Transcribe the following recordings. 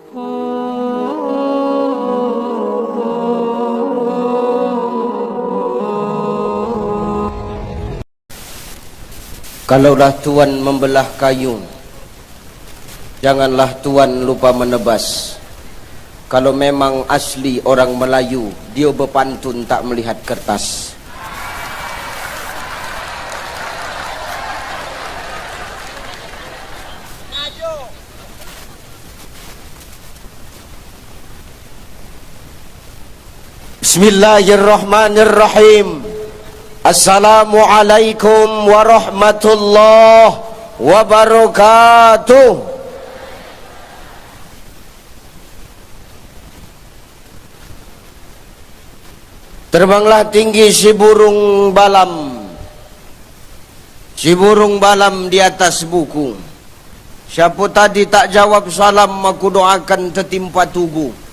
Kalaulah Tuan membelah kayu, janganlah Tuan lupa menebas. Kalau memang asli orang Melayu, dia berpantun tak melihat kertas. Bismillahirrahmanirrahim. Assalamualaikum warahmatullahi wabarakatuh. Terbanglah tinggi si burung balam. Si burung balam di atas buku. Siapa tadi tak jawab salam, aku doakan tertimpa tubuh.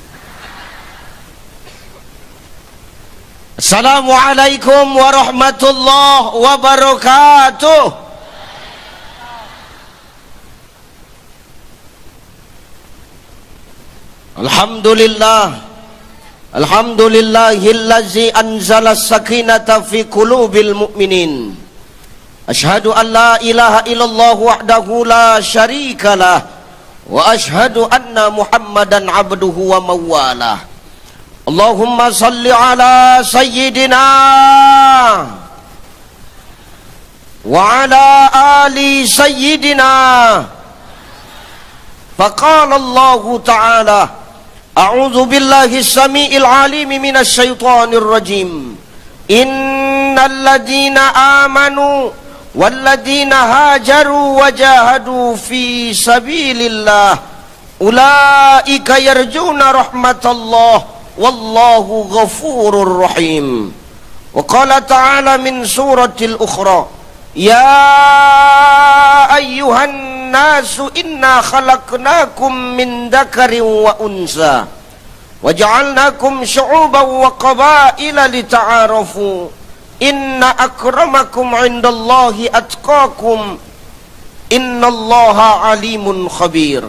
Assalamualaikum warahmatullahi wabarakatuh. Alhamdulillah. Alhamdulillahillazi anzala as-sakinata fi qulubil mu'minin. Ashhadu an la ilaha illallah wahdahu la syarikalah wa ashhadu anna Muhammadan abduhu wa mawalah. Allahumma salli ala sayyidina wa ala ali sayyidina. Faqala Allah ta'ala, a'udzu billahi as-sami'il 'alim minasy syaithanir rajim. Innal ladzina amanu wal ladzina hajaru wajahadu fi sabilillah ulaika yarjuna rahmatallah wallahu ghafurur rahim. Wa qala ta'ala min suratil ukhra, ya ayyuhan nasu inna khalaqnakum min dzakarin wa unsa wa ja'alnakum syu'uban wa qabaila lita'arafu inna akramakum 'indallahi atqakum innallaha alimun khabir.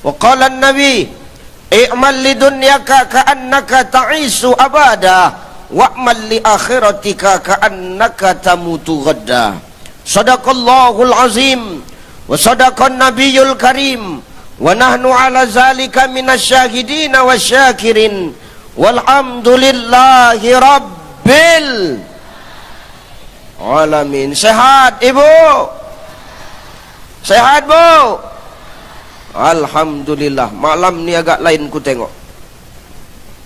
Wa qala an-nabi, i'mal lidunyaka ka'annaka ta'isu abada wa'mal li akhiratika ka'annaka tamutu ghadda. Sadaqallahul azim wa sadaqan nabiyyul karim wa nahnu ala zalika minasyahidina wasyakirin walhamdulillahi rabbil alamin. Sehat ibu? Sehat bu? Alhamdulillah. Malam ni agak lain ku tengok.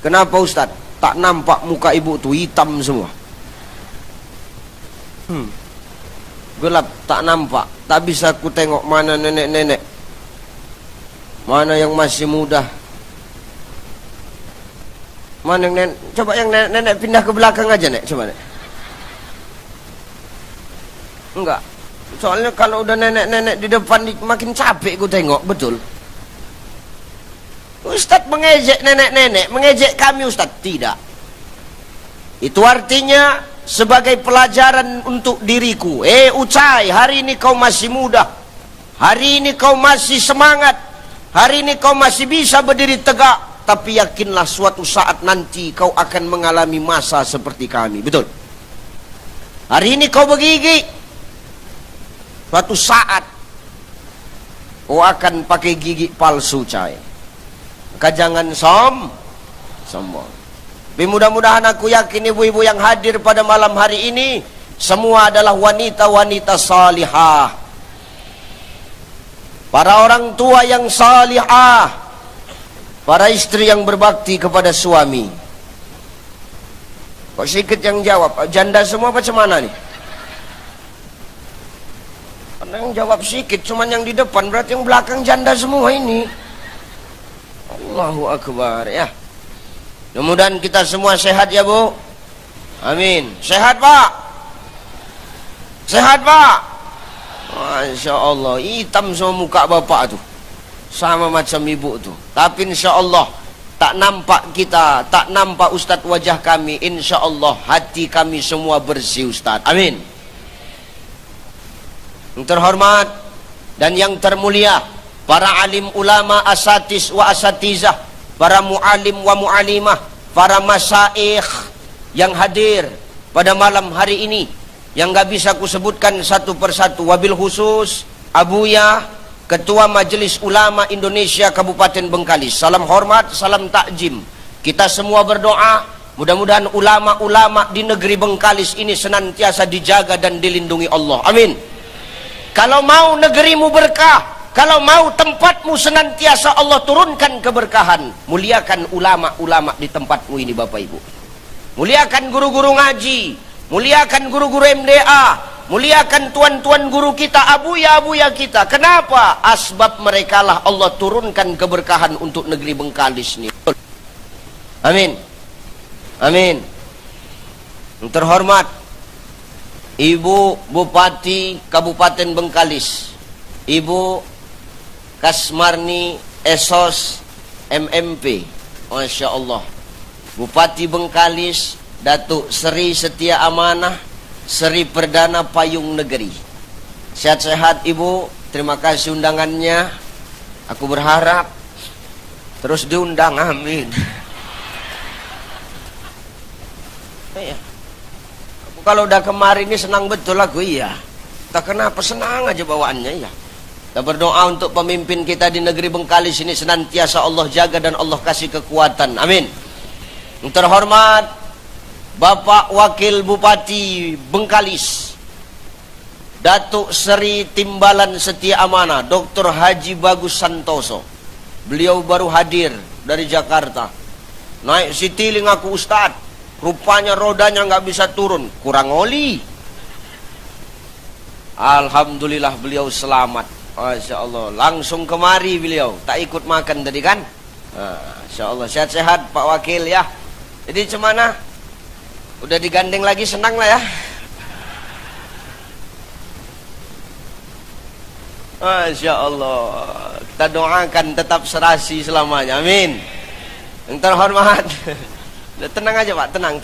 Kenapa Ustaz? Tak nampak muka ibu tu, hitam semua. Gelap, tak nampak. Tak bisa ku tengok mana nenek-nenek, mana yang masih muda, mana yang nenek. Coba yang nenek pindah ke belakang aja, Nek. Coba, Nek. Enggak. Soalnya kalau udah nenek-nenek di depan makin capek ku tengok, betul. Ustaz mengejek nenek-nenek, mengejek kami Ustaz. Tidak. Itu artinya sebagai pelajaran untuk diriku. Ucai, hari ini kau masih muda. Hari ini kau masih semangat. Hari ini kau masih bisa berdiri tegak. Tapi yakinlah suatu saat nanti kau akan mengalami masa seperti kami. Betul. Hari ini kau bergigi. Suatu saat kau akan pakai gigi palsu, cai. Maka jangan sombong. Tapi mudah-mudahan aku yakin ibu-ibu yang hadir pada malam hari ini semua adalah wanita-wanita salihah, para orang tua yang salihah, para istri yang berbakti kepada suami. Kok sedikit yang jawab? Janda semua apa cemana nih? Yang jawab sikit, cuman yang di depan, berarti yang belakang janda semua ini. Allahu Akbar ya. Mudah-mudahan kita semua sehat ya Bu. Amin. Sehat Pak? Sehat Pak? Masya Allah, hitam semua muka bapak tuh, sama macam ibu tuh. Tapi insya Allah tak nampak kita, tak nampak Ustadz wajah kami. Insya Allah hati kami semua bersih Ustadz. Amin. Yang terhormat dan yang termulia para alim ulama, asatis wa asatizah, para mu'alim wa mu'alimah, para masaikh yang hadir pada malam hari ini, yang gak bisa kusebutkan satu persatu. Wabil khusus Abuya, Ketua Majelis Ulama Indonesia Kabupaten Bengkalis. Salam hormat, salam takjim. Kita semua berdoa, mudah-mudahan ulama-ulama di negeri Bengkalis ini senantiasa dijaga dan dilindungi Allah. Amin. Kalau mau negerimu berkah, kalau mau tempatmu senantiasa Allah turunkan keberkahan, muliakan ulama-ulama di tempatmu ini Bapak Ibu. Muliakan guru-guru ngaji, muliakan guru-guru MDA, muliakan tuan-tuan guru kita, abuya-abuya kita. Kenapa? Asbab merekalah Allah turunkan keberkahan untuk negeri Bengkalis ini. Amin. Amin. Yang terhormat Ibu Bupati Kabupaten Bengkalis, Ibu Kasmarni Esos MMP, Masya Allah. Bupati Bengkalis, Datuk Seri Setia Amanah, Seri Perdana Payung Negeri. Sehat-sehat Ibu, terima kasih undangannya. Aku berharap terus diundang, amin. Kalau udah kemarin ini senang betul aku, iya. Tak kenapa, senang aja bawaannya, ya. Kita berdoa untuk pemimpin kita di negeri Bengkalis ini senantiasa Allah jaga dan Allah kasih kekuatan, amin. Yang terhormat Bapak Wakil Bupati Bengkalis, Datuk Seri Timbalan Setia Amanah, Dr. Haji Bagus Santoso. Beliau baru hadir dari Jakarta. Naik Citylink aku Ustadz, rupanya rodanya nggak bisa turun, kurang oli. Alhamdulillah beliau selamat, Masya Allah. Langsung kemari beliau, tak ikut makan tadi kan. Masya Allah, sehat-sehat Pak Wakil ya. Jadi cemana? Udah digandeng lagi, senang lah ya. Masya Allah. Kita doakan tetap serasi selamanya, amin. Yang terhormat, tenang aja Pak, tenang.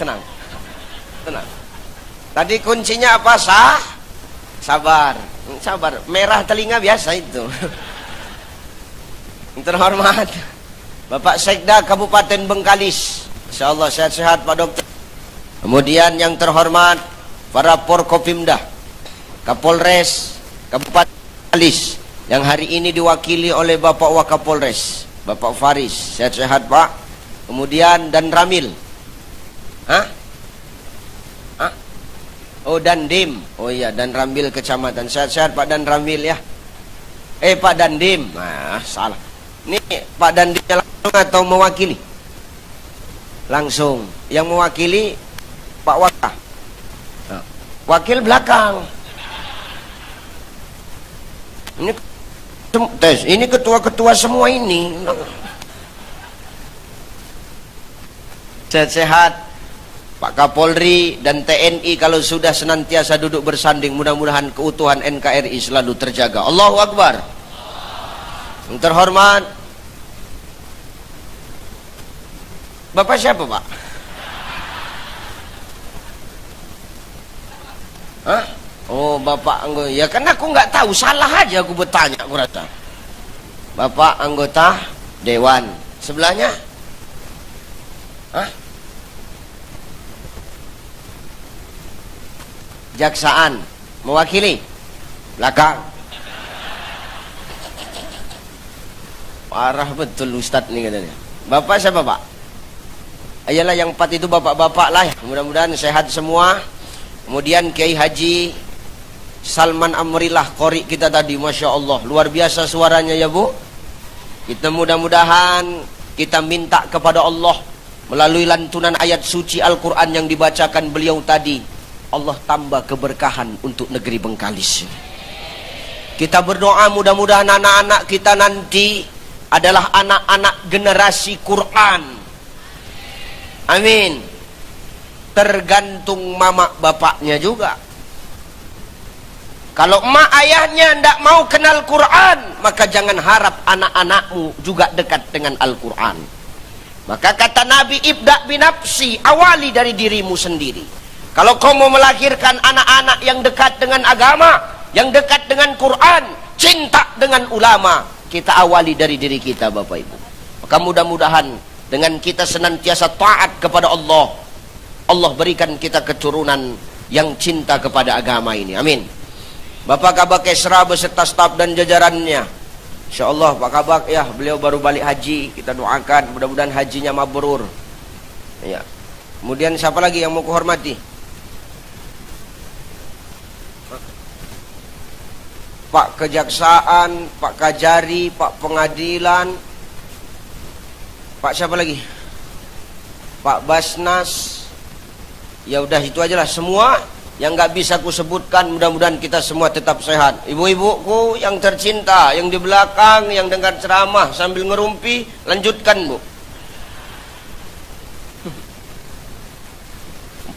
Tadi kuncinya apa? Sabar. Merah telinga biasa itu. Yang terhormat Bapak Sekda Kabupaten Bengkalis, Insya Allah sehat-sehat Pak Dokter. Kemudian yang terhormat para Porkopimda, Kapolres Kabupaten Bengkalis, yang hari ini diwakili oleh Bapak Wakapolres, Bapak Faris, sehat-sehat Pak. Kemudian dan Ramil. Oh, Dandim. Oh iya, Dan Ramil Kecamatan. Sehat-sehat Pak Dan Ramil ya. Pak Dandim. Salah. Ini Pak Dandim langsung atau mewakili? Langsung. Yang mewakili Pak Waka. Wakil belakang. Ini ketua-ketua semua ini. Sehat-sehat Pak Kapolri dan TNI kalau sudah senantiasa duduk bersanding, mudah-mudahan keutuhan NKRI selalu terjaga. Allahu Akbar. Yang terhormat Bapak siapa Pak? Oh Bapak anggota. Ya kan aku nggak tahu, salah aja aku bertanya, aku rasa. Bapak anggota Dewan. Sebelahnya? Jaksaan. Mewakili? Belakang. Parah betul Ustadz nih katanya. Bapak siapa Pak? Ayalah yang 4 itu bapak-bapak lah ya. Mudah-mudahan sehat semua. Kemudian Kiai Haji Salman Amrillah, Qori kita tadi, Masya Allah, luar biasa suaranya ya Bu. Kita mudah-mudahan kita minta kepada Allah melalui lantunan ayat suci Al-Quran yang dibacakan beliau tadi, Allah tambah keberkahan untuk negeri Bengkalis. Kita berdoa mudah-mudahan anak-anak kita nanti adalah anak-anak generasi Quran. Amin. Tergantung mama bapaknya juga. Kalau emak ayahnya tidak mau kenal Quran, maka jangan harap anak-anakmu juga dekat dengan Al-Quran. Maka kata Nabi, ibda binafsi, awali dari dirimu sendiri. Kalau kau mau melahirkan anak-anak yang dekat dengan agama, yang dekat dengan Quran, cinta dengan ulama, kita awali dari diri kita, Bapak Ibu. Maka mudah-mudahan dengan kita senantiasa taat kepada Allah, Allah berikan kita keturunan yang cinta kepada agama ini. Amin. Bapak Kabak Esra beserta staf dan jajarannya, insyaallah Pak Kabak ya, beliau baru balik haji, kita doakan mudah-mudahan hajinya mabrur. Ya. Kemudian siapa lagi yang mau kuhormati? Pak Kejaksaan, Pak Kajari, Pak Pengadilan, Pak siapa lagi? Pak Basnas. Ya udah itu aja lah, semua yang nggak bisa ku sebutkan, mudah-mudahan kita semua tetap sehat. Ibu-ibuku yang tercinta, yang di belakang, yang dengar ceramah sambil ngerumpi, lanjutkan Bu.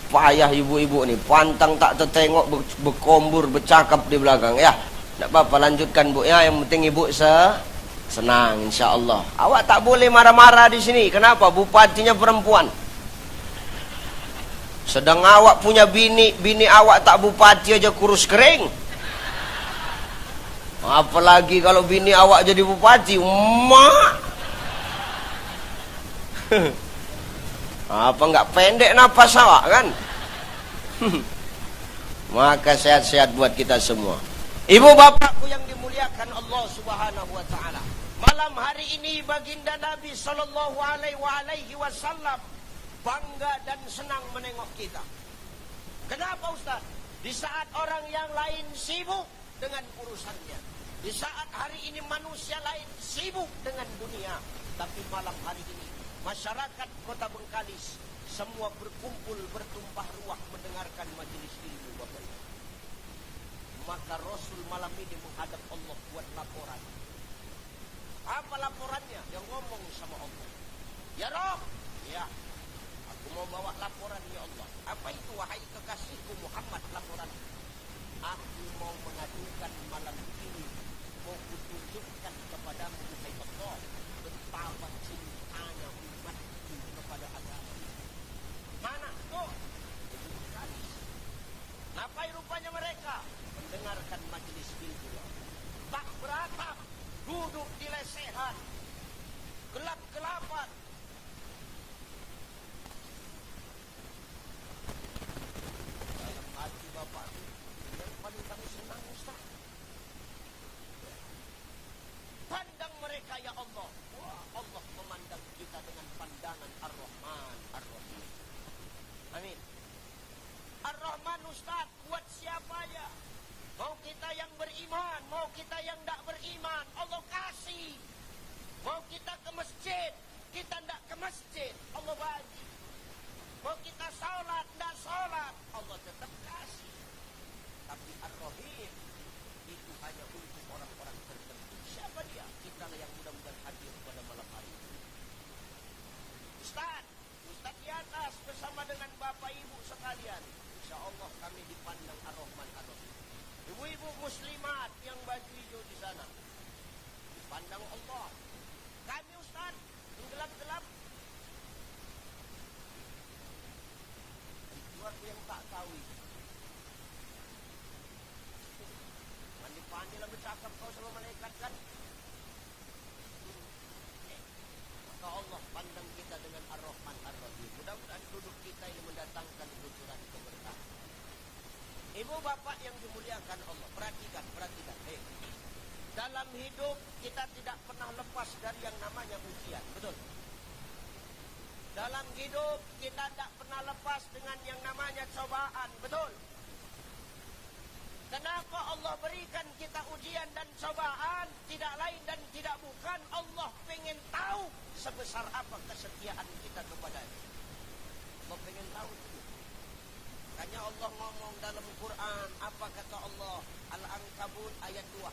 Payah ibu-ibu nih, pantang tak tertengok, berkombur, bercakap di belakang. Ya, tidak apa-apa, lanjutkan Bu ya. Yang penting ibu senang, insya Allah. Awak tak boleh marah-marah di sini. Kenapa? Bupatinya perempuan. Sedang awak punya bini awak tak bupati aja kurus kering. Apalagi kalau bini awak jadi bupati, mak. Apa nggak pendek napas awak kan? Maka sehat-sehat buat kita semua. Ibu bapakku yang dimuliakan Allah Subhanahu wa taala. Malam hari ini baginda Nabi sallallahu alaihi wasallam bangga dan senang menengok kita. Kenapa Ustaz? Di saat orang yang lain sibuk dengan urusannya, di saat hari ini manusia lain sibuk dengan dunia, tapi malam hari ini masyarakat Kota Bengkalis semua berkumpul bertumpah ruah mendengarkan majelis ilmu Bapak Ibu. Maka Rasul malam ini menghadap Allah buat laporan. Apa laporannya? Yang ngomong sama Allah, ya Rabb, ya, aku mau bawa laporan ya Allah. Apa itu wahai kekasihku Muhammad? Laporan, aku mau mengadukan malam ini, mau kutunjukkan kepadamu wahai Allah betapa cintanya umatku kepada agama. Mana tuh? Itu Bengkalis. Napai rupanya mereka mendengarkan majelis ilmu, tak beratap, duduk di lesehan, gelap-gelapan. Dalam hati Bapak itu yang paling kami senang Ustaz, pandang mereka ya Allah. Wah, Allah memandang kita dengan pandangan Ar-Rahman Ar-Rahim. Amin. Ar-Rahman Ustaz buat siapa ya? Mau kita yang beriman, mau kita yang tidak beriman, Allah kasih. Mau kita ke masjid, kita tidak ke masjid, Allah bagi. Mau kita sholat, tidak sholat, Allah tetap kasih. Tapi Ar-Rahim itu hanya untuk orang-orang tertentu. Siapa dia? Kita yang mudah-mudahan hadir pada malam hari ini. Ustaz di atas bersama dengan Bapak Ibu sekalian, insya Allah kami dipandang Ar-Rahman Ar-Rahim. Ibu-ibu muslimat yang baju hijau di sana dipandang Allah. Kami Ustaz yang gelap-gelap, itu aku yang tak tahu. Mandi-mandi lah bercakap kau sama malaikat kan? Maka Allah pandang kita dengan Ar-Rahman Ar-Rahim. Mudah-mudahan duduk kita ini mendatangkan kucuran keberkahan. Ibu bapak yang dimuliakan Allah, perhatikan. Dalam hidup kita tidak pernah lepas dari yang namanya ujian, betul? Dalam hidup kita tidak pernah lepas dengan yang namanya cobaan, betul? Kenapa Allah berikan kita ujian dan cobaan? Tidak lain dan tidak bukan Allah pengen tahu sebesar apa kesetiaan kita kepadanya. Allah pengen tahu itu. Makanya Allah ngomong dalam Quran, apa kata Allah? Al-Ankabut ayat 2.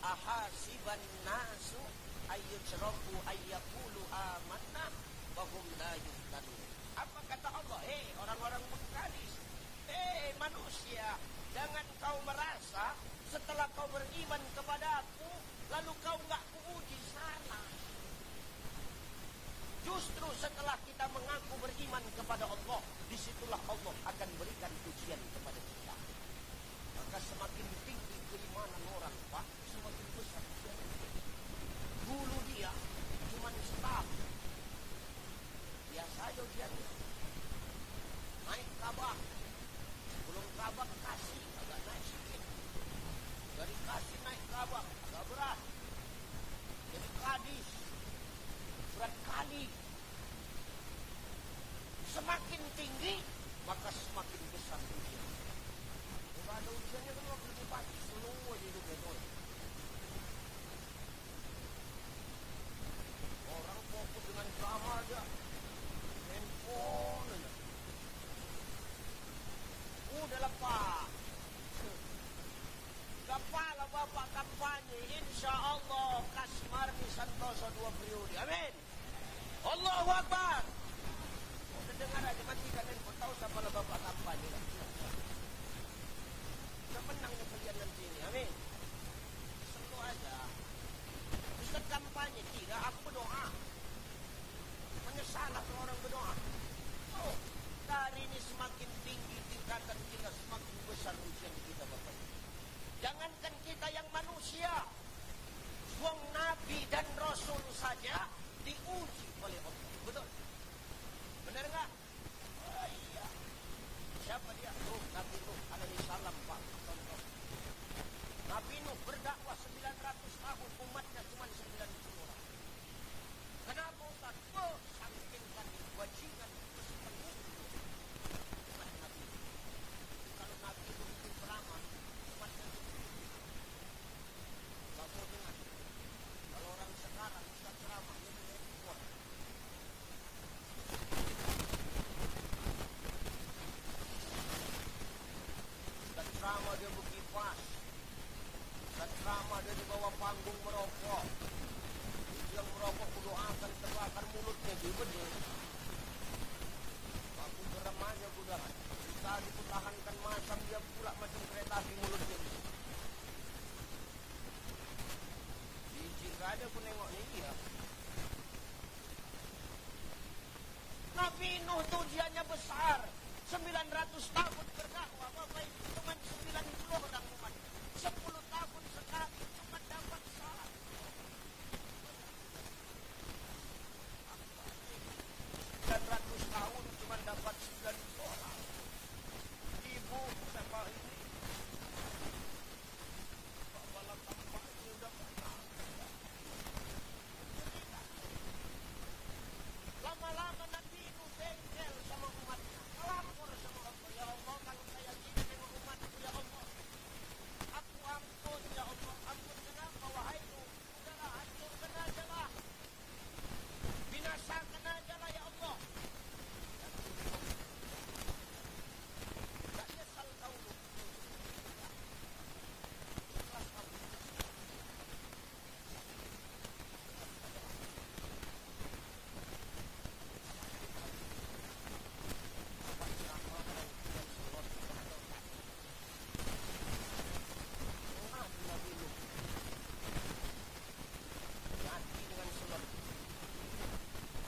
Ahasiban nasu ayyutraku ayyakulu amanna wa hum la yuftanun. Apa kata Allah? Orang-orang Bengkalis, manusia, jangan kau merasa setelah kau beriman kepada aku lalu kau enggak kuuji. Salah. Justru setelah kita mengaku beriman kepada Allah, disitulah Allah akan berikan ujian kepada kita. Maka semakin tinggi keimanan orang, Pak, semakin besar ujian. dulu dia cuma staf. Biasa aja ujiannya. Naik Ka'bah. Belum Ka'bah kasih, agak naik sedikit. Dari kasih naik Ka'bah, agak berat. Jadi Kadis, berat kali. Semakin tinggi, maka semakin besar ujian. Kalau ada ujiannya kan waktu itu pasti seluruh hidupnya tuh. Orang fokus dengan drama aja, handphone aja. Udahlah Pak, kepala Bapak kampanye, insya Allah Kasmarni Santoso 2 periode, amin. Allahu Akbar. Udah dengar aja, matikan handphone, tahu siapa lah Bapak kampanye. Udah menang nih kalian nanti ini, amin. Selalu aja. Ustaz kampanye, tidak, aku berdoa. Menyesalah kalau orang berdoa. Oh, dari ini semakin tinggi tingkatan kita, semakin besar ujian kita Bapak. Jangankan kita yang manusia, wong Nabi dan Rasul saja diuji oleh Allah. Betul? Benar nggak? Oh iya. Siapa dia? Nabi Nuh alaihi salam Pak. Contoh. Nabi Nuh berdakwah 900 tahun, umatnya cuma 90 orang. Kenapa Ustaz? Oh, saking tadi wajingan sepenuh umat Nabi. Kalau Nabi itu hidup lama, umatnya nggak mau dengar. Kalau orang sekarang Ustaz ceramah, dia kuat. Ustaz ceramah dia berkipas. Ustaz ceramah dia di bawah panggung merokok. Yang merokok kudoakan terbakar mulutnya dia betul. Aku geremanya budahan. Kita diputahankan masam dia pula macam kereta api mulutnya. Jika ada pun nengok ni dia. Nabi Nuh tu ujiannya besar. 900 tahun berdakwah, Bapak itu cuma 90 orang umat. 10 tahun sekali cuma dapat salat. 900 tahun cuma dapat 90 orang. Ibu siapa ini? Kepala kampanye udah pernah. Lama-lama Nabi itu bengkel sama umatnya. Lapor sama Allah. Ya Allah, kalau saya gini dengan umatku, ya Allah. Aku ampun, ya Allah. Ampun kenapa, wahai Nuh? Udahlah, hancurkan aja lah. Binasakan aja lah, ya Allah. Tak nyesal kau, Nuh. Ikhlas kamu.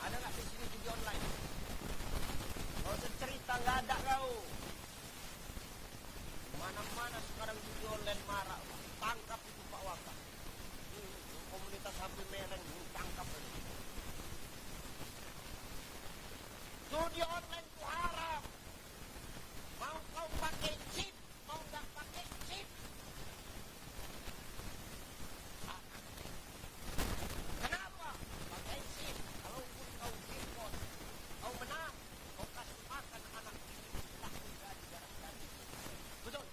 Ada nggak di sini judi online? Kalau cerita nggak ada kau. Mana-mana sekarang judi online marak. Tangkap itu Pak Waka. Komunitas HP Mereng tangkap aja. Judi online itu haram. Mau kau pakai chip, mau nggak pakai chip. Kenapa? Pakai chip. Kalaupun kau jackpot, kau menang, kau kasih makan anak ini, tak menjadi darah daging. Betul?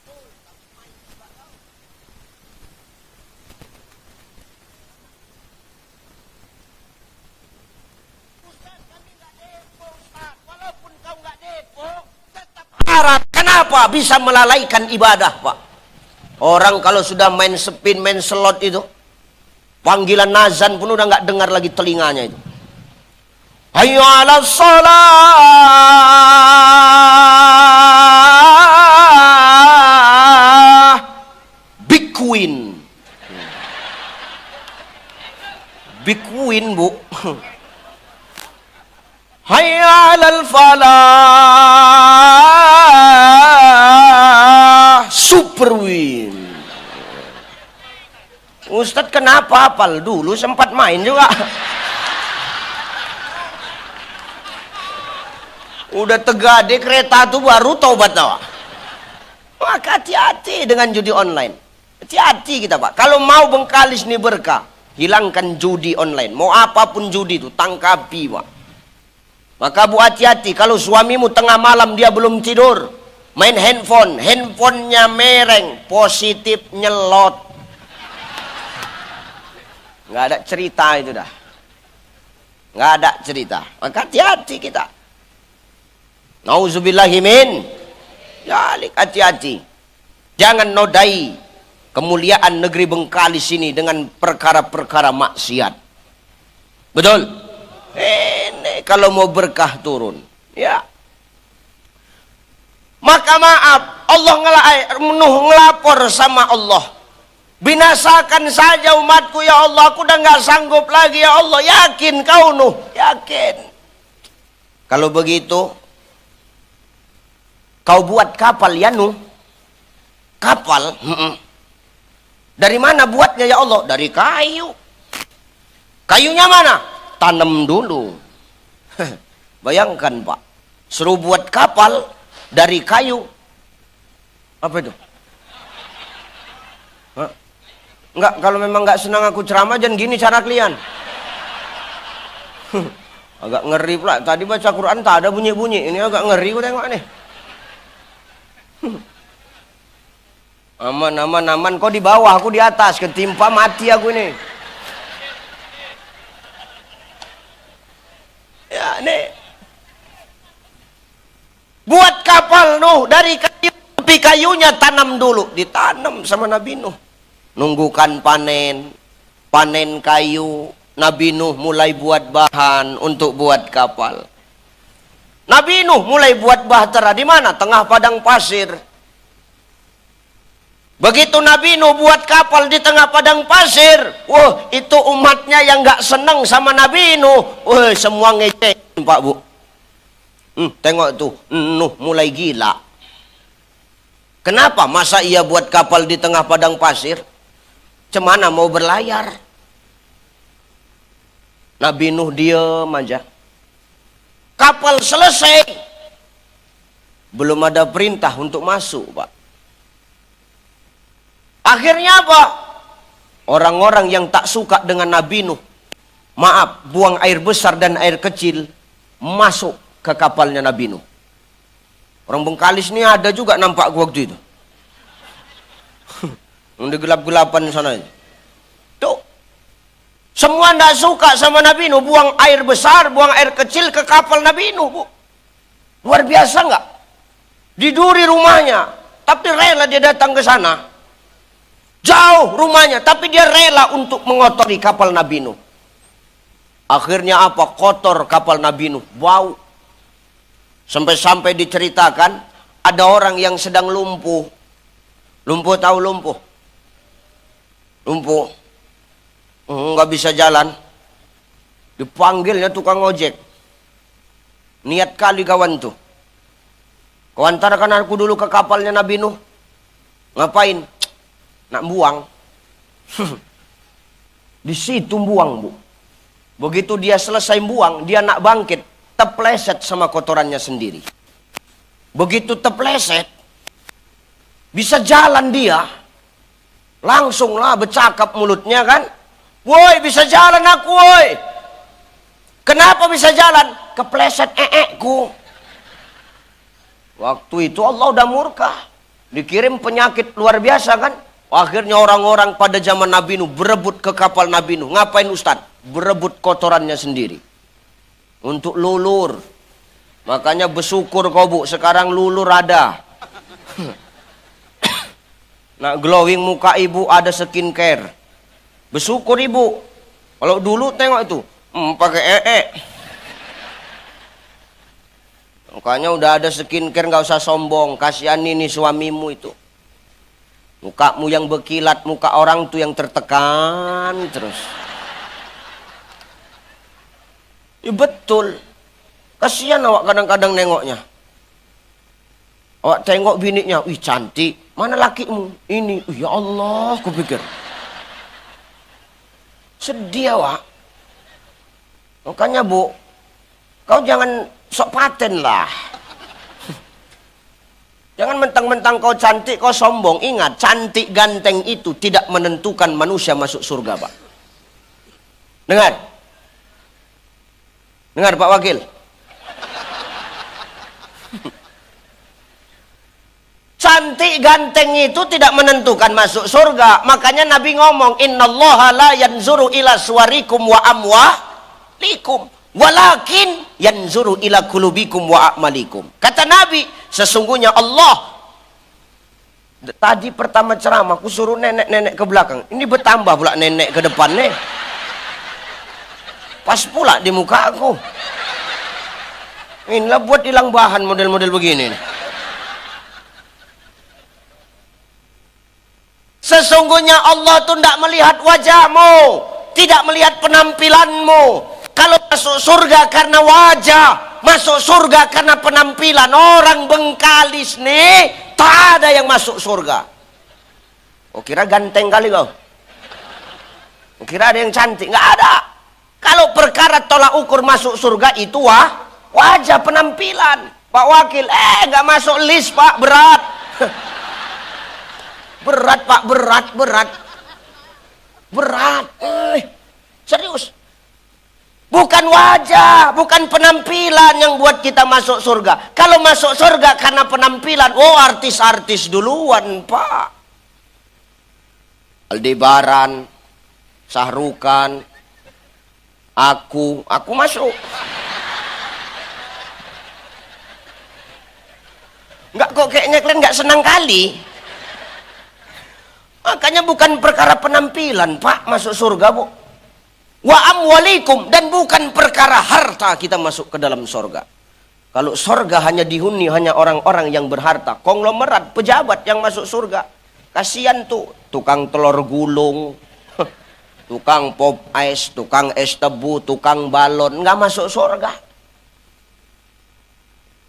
Betul, tapi main juga kau. Ustaz, kami nggak depo, Ustaz. Walaupun kau nggak depo, tetap haram. Kenapa? Bisa melalaikan ibadah, Pak. Orang kalau sudah main spin, main slot itu, panggilan nazan pun udah nggak dengar lagi telinganya itu. Hayya 'alas shalah. Big Queen. Big Queen, Bu. Hayya 'alal falah. Super Win. Ustadz kenapa hafal? Dulu sempat main juga. Udah tegade kereta tuh baru taubat tau. Maka hati-hati dengan judi online. Hati-hati kita Pak. Kalau mau Bengkalis nih berkah, hilangkan judi online. Mau apapun judi itu, tangkapi Pak. Maka Bu hati-hati. Kalau suamimu tengah malam dia belum tidur, main handphone, handphonenya mereng, positif nyelot. Nggak ada cerita itu dah. Nggak ada cerita. Maka hati-hati kita. Nauzubillahimin. Jalik, hati-hati. Jangan nodai kemuliaan negeri Bengkalis ini dengan perkara-perkara maksiat. Betul? Ini kalau mau berkah turun. Ya. Maka maaf, Allah ngelapor sama Allah. Binasakan saja umatku ya Allah, aku udah nggak sanggup lagi ya Allah. Yakin kau Nuh? Yakin. Kalau begitu, kau buat kapal ya Nuh? Kapal? Dari mana buatnya ya Allah? Dari kayu. Kayunya mana? Tanam dulu. Bayangkan Pak, suruh buat kapal dari kayu. Apa itu? Hah? Enggak, kalau memang nggak senang aku ceramah jangan gini cara kalian. Agak ngeri pula. Tadi baca Quran tak ada bunyi-bunyi. Ini agak ngeri aku tengok nih. Aman, aman, aman. Kau di bawah, aku di atas. Ketimpa mati aku ini. Ya, nih. Buat kapal Nuh dari kayu. Tapi kayunya tanam dulu. Ditanam sama Nabi Nuh. Nunggukan panen. Panen kayu. Nabi Nuh mulai buat bahan untuk buat kapal. Nabi Nuh mulai buat bahtera di mana? Tengah padang pasir. Begitu Nabi Nuh buat kapal di tengah padang pasir, wah itu umatnya yang nggak seneng sama Nabi Nuh, wah semua ngecek Pak Bu. Tengok tuh, Nuh mulai gila. Kenapa? Masa ia buat kapal di tengah padang pasir? Cemana mau berlayar? Nabi Nuh diam aja. Kapal selesai. Belum ada perintah untuk masuk, Pak. Akhirnya apa? Orang-orang yang tak suka dengan Nabi Nuh, maaf, buang air besar dan air kecil masuk ke kapalnya Nabi Nuh. Orang Bengkalis ini ada juga nampak gua waktu itu. Yang gelap-gelapan sana. Tuh. Semua tidak suka sama Nabi Nuh, buang air besar, buang air kecil ke kapal Nabi Nuh, Bu. Luar biasa nggak? Diduri rumahnya, tapi rela dia datang ke sana. Jauh rumahnya, tapi dia rela untuk mengotori kapal Nabi Nuh. Akhirnya apa? Kotor kapal Nabi Nuh, bau. Sampai-sampai diceritakan, ada orang yang sedang lumpuh. Lumpuh, tahu lumpuh? Lumpuh. Nggak bisa jalan. Dipanggilnya tukang ojek. Niat kali kawan tuh. Kau antarkan aku dulu ke kapalnya Nabi Nuh. Ngapain? Nak buang. Di situ buang, Bu. Begitu dia selesai buang, dia nak bangkit, terpleset sama kotorannya sendiri. Begitu terpleset, bisa jalan dia. Langsunglah bercakap mulutnya kan. Woi, bisa jalan aku, woi. Kenapa bisa jalan? Kepleset ku. Waktu itu Allah udah murka. Dikirim penyakit luar biasa kan. Akhirnya orang-orang pada zaman Nabi Nuh berebut ke kapal Nabi Nuh. Ngapain Ustaz? Berebut kotorannya sendiri. Untuk lulur. Makanya bersyukur kau Bu, sekarang lulur ada. Nak glowing muka ibu ada skincare. Bersyukur ibu. Kalau dulu tengok itu, pakai Makanya udah ada skincare, nggak usah sombong. Kasihan ini suamimu itu. Mukamu yang berkilat, muka orang tuh yang tertekan terus. Ya betul. Kasihan awak kadang-kadang nengoknya. Awak tengok bininya, wih cantik. Mana lakimu? Ini, ya Allah, kupikir. Sedih awak. Makanya Bu, kau jangan sok paten lah. Jangan mentang-mentang kau cantik, kau sombong. Ingat, cantik ganteng itu tidak menentukan manusia masuk surga, Pak. Dengar. Dengar, Pak Wakil. Cantik ganteng itu tidak menentukan masuk surga. Makanya Nabi ngomong, innallaha la yanzuru ila suwarikum wa amwalikum, walakin yanzuru ila kulubikum wa a'malikum. Kata Nabi, sesungguhnya Allah. Tadi pertama ceramah, aku suruh nenek-nenek ke belakang. Ini bertambah pula nenek ke depan nih. Pas pula di muka aku. Inilah buat hilang bahan model-model begini nih. Sesungguhnya Allah tuh tidak melihat wajahmu, tidak melihat penampilanmu. Kalau masuk surga karena wajah, masuk surga karena penampilan, orang Bengkalis nih tak ada yang masuk surga. Oh, kira ganteng kali kau? Oh, kira ada yang cantik? Nggak ada. Kalau perkara tolak ukur masuk surga itu wajah, penampilan. Pak Wakil, nggak masuk list Pak, berat. Berat Pak, berat. Serius. Bukan wajah, bukan penampilan yang buat kita masuk surga. Kalau masuk surga karena penampilan, artis-artis duluan Pak. Aldebaran, Sahrukan, aku masuk. Enggak, kok kayaknya kalian nggak senang kali. Makanya bukan perkara penampilan Pak masuk surga, Bu. Wa amwalikum, dan bukan perkara harta kita masuk ke dalam surga. Kalau surga hanya dihuni hanya orang-orang yang berharta, konglomerat, pejabat yang masuk surga. Kasihan tuh tukang telur gulung, tukang pop ice, tukang es tebu, tukang balon, nggak masuk surga.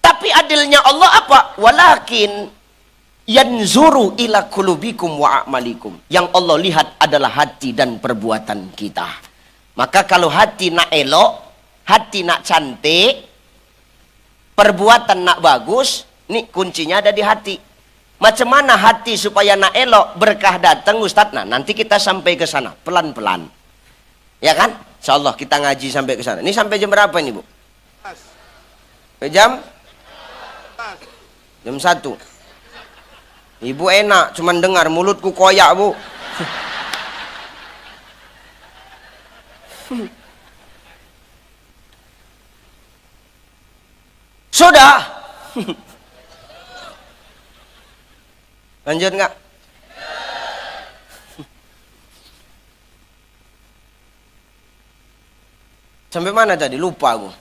Tapi adilnya Allah apa? Walakin yanzuru ila kulubikum wa a'malikum. Yang Allah lihat adalah hati dan perbuatan kita. Maka kalau hati nak elok, hati nak cantik, perbuatan nak bagus, nih kuncinya ada di hati. Macam mana hati supaya nak elok, berkah datang Ustaz? Nah, nanti kita sampai ke sana pelan-pelan. Ya kan? Insyaallah kita ngaji sampai ke sana. Ini sampai jam berapa ini, Bu? Jam 1. Ibu enak, cuman dengar, mulutku koyak, Bu. Sudah. Lanjut nggak? Sampai mana tadi? Lupa aku.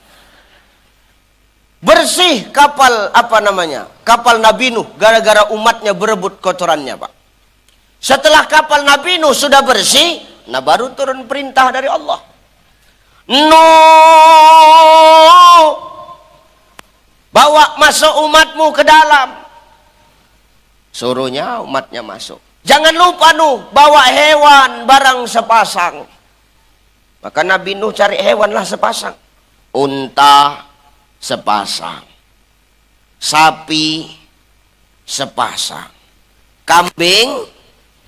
Bersih kapal apa namanya? Kapal Nabi Nuh gara-gara umatnya berebut kotorannya, Pak. Setelah kapal Nabi Nuh sudah bersih, nah baru turun perintah dari Allah. Nuh, bawa masuk umatmu ke dalam. Suruhnya umatnya masuk. Jangan lupa Nuh, bawa hewan barang sepasang. Maka Nabi Nuh cari hewanlah sepasang. Unta sepasang, sapi sepasang, kambing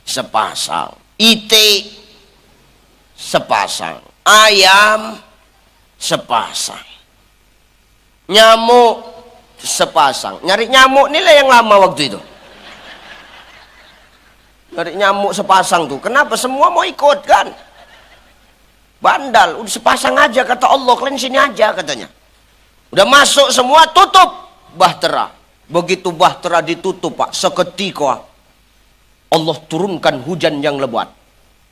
sepasang, itik sepasang, ayam sepasang, nyamuk sepasang. Nyari nyamuk nilai yang lama waktu itu. Nyari nyamuk sepasang tuh. Kenapa? Semua mau ikut kan? Bandal, udah sepasang aja kata Allah, kalian sini aja katanya. Udah masuk semua, tutup bahtera. Begitu bahtera ditutup, Pak, seketika Allah turunkan hujan yang lebat,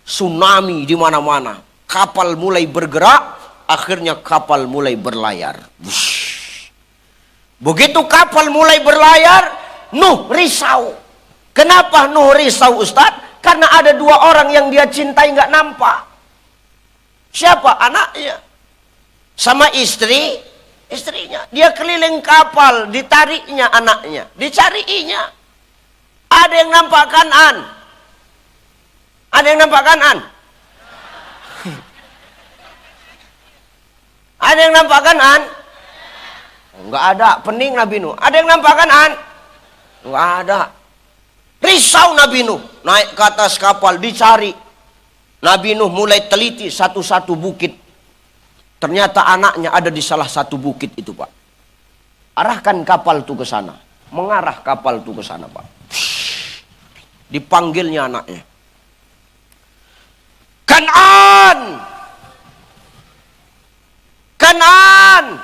tsunami di mana-mana, kapal mulai bergerak, akhirnya kapal mulai berlayar. Wush. Begitu kapal mulai berlayar, Nuh risau. Kenapa Nuh risau, Ustadz? Karena ada 2 orang yang dia cintai nggak nampak. Siapa? Anaknya sama istrinya. Dia keliling kapal, ditariknya anaknya, dicariinya. Ada yang nampak Kanan? Ada yang nampak Kanan? Ada yang nampak kan, An? Enggak ada. Pening Nabi Nuh. Ada yang nampak kan, An? Enggak ada. Risau Nabi Nuh. Naik ke atas kapal, dicari. Nabi Nuh mulai teliti satu-satu bukit. Ternyata anaknya ada di salah satu bukit itu, Pak. Arahkan kapal itu ke sana. Mengarah kapal itu ke sana, Pak. Dipanggilnya anaknya. Kan'an! Kan'an!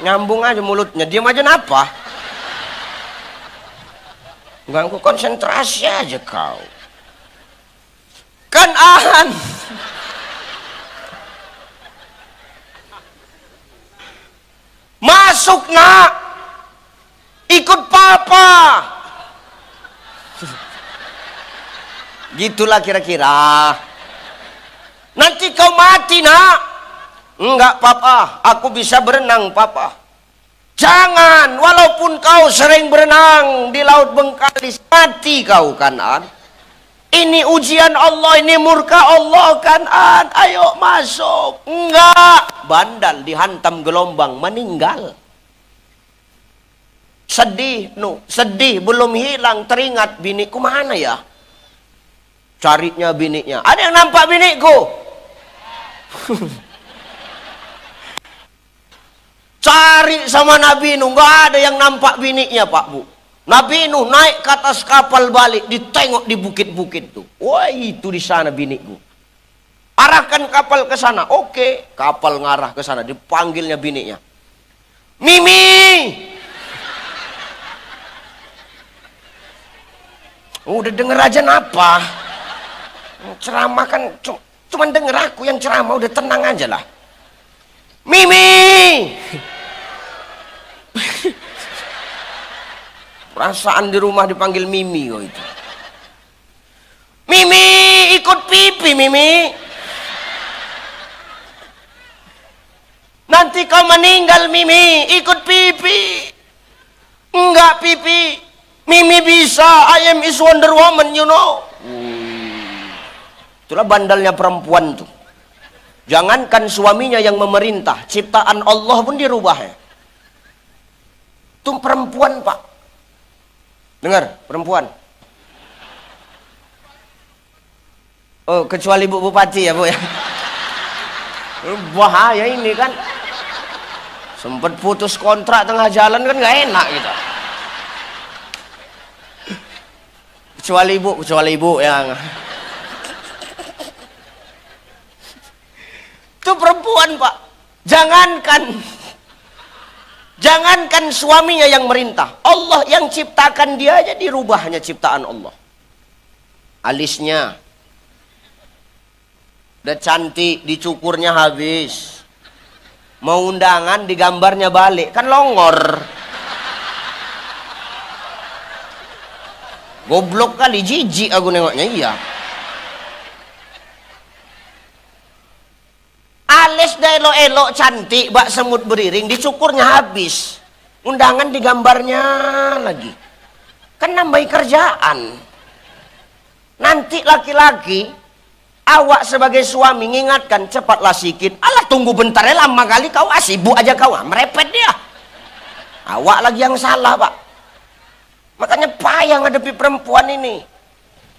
Nyambung aja mulutnya. Diam aja napa? Ganggu konsentrasi aja kau. Kan'an! Masuk nak! Ikut papa! Gitulah kira-kira. Nanti kau mati nak. Enggak papa, aku bisa berenang papa. Jangan, walaupun kau sering berenang di laut Bengkalis, mati kau Kan'an. Ini ujian Allah, ini murka Allah Kan'an. Ayo masuk. Enggak, bandal dihantam gelombang, meninggal. Sedih, sedih belum hilang, teringat biniku mana ya? Carinya biniknya. Ada yang nampak binikku? Cari sama Nabi Nuh, nggak ada yang nampak biniknya Pak Bu. Nabi Nuh naik ke atas kapal balik, ditengok di bukit-bukit tuh. Wah itu di sana binikku. Arahkan kapal ke sana. Oke, kapal ngarah ke sana. Dipanggilnya biniknya. Mimi. Udah denger aja napa? Ceramah kan cuman denger aku yang ceramah, udah tenang aja lah. Mimi. Perasaan di rumah dipanggil Mimi kok itu. Mimi, ikut pipi Mimi. Nanti kau meninggal Mimi, ikut pipi. Enggak pipi. Mimi bisa, I am is Wonder Woman, you know. Itulah bandalnya perempuan tuh. Jangankan suaminya yang memerintah, ciptaan Allah pun dirubah ya. Itu perempuan Pak. Dengar, perempuan. Oh, kecuali Bu Bupati ya Bu ya. Bahaya ini kan. Sempat putus kontrak tengah jalan kan nggak enak gitu. Kecuali ibu yang itu perempuan Pak. Jangankan suaminya yang merintah, Allah yang ciptakan dia aja dirubahnya ciptaan Allah. Alisnya udah cantik, dicukurnya habis. Mau undangan digambarnya balik, kan longor. Goblok kali, jijik aku nengoknya, iya. Alis dah elok-elok cantik, bak semut beriring, dicukurnya habis. Undangan digambarnya lagi. Kan nambahi kerjaan. Nanti laki-laki, awak sebagai suami ngingatkan, cepatlah sikit. Alah tunggu bentar ya, lama kali kau sibuk aja kau, merepet dia. Awak lagi yang salah Pak. Makanya payah ngadepi perempuan ini.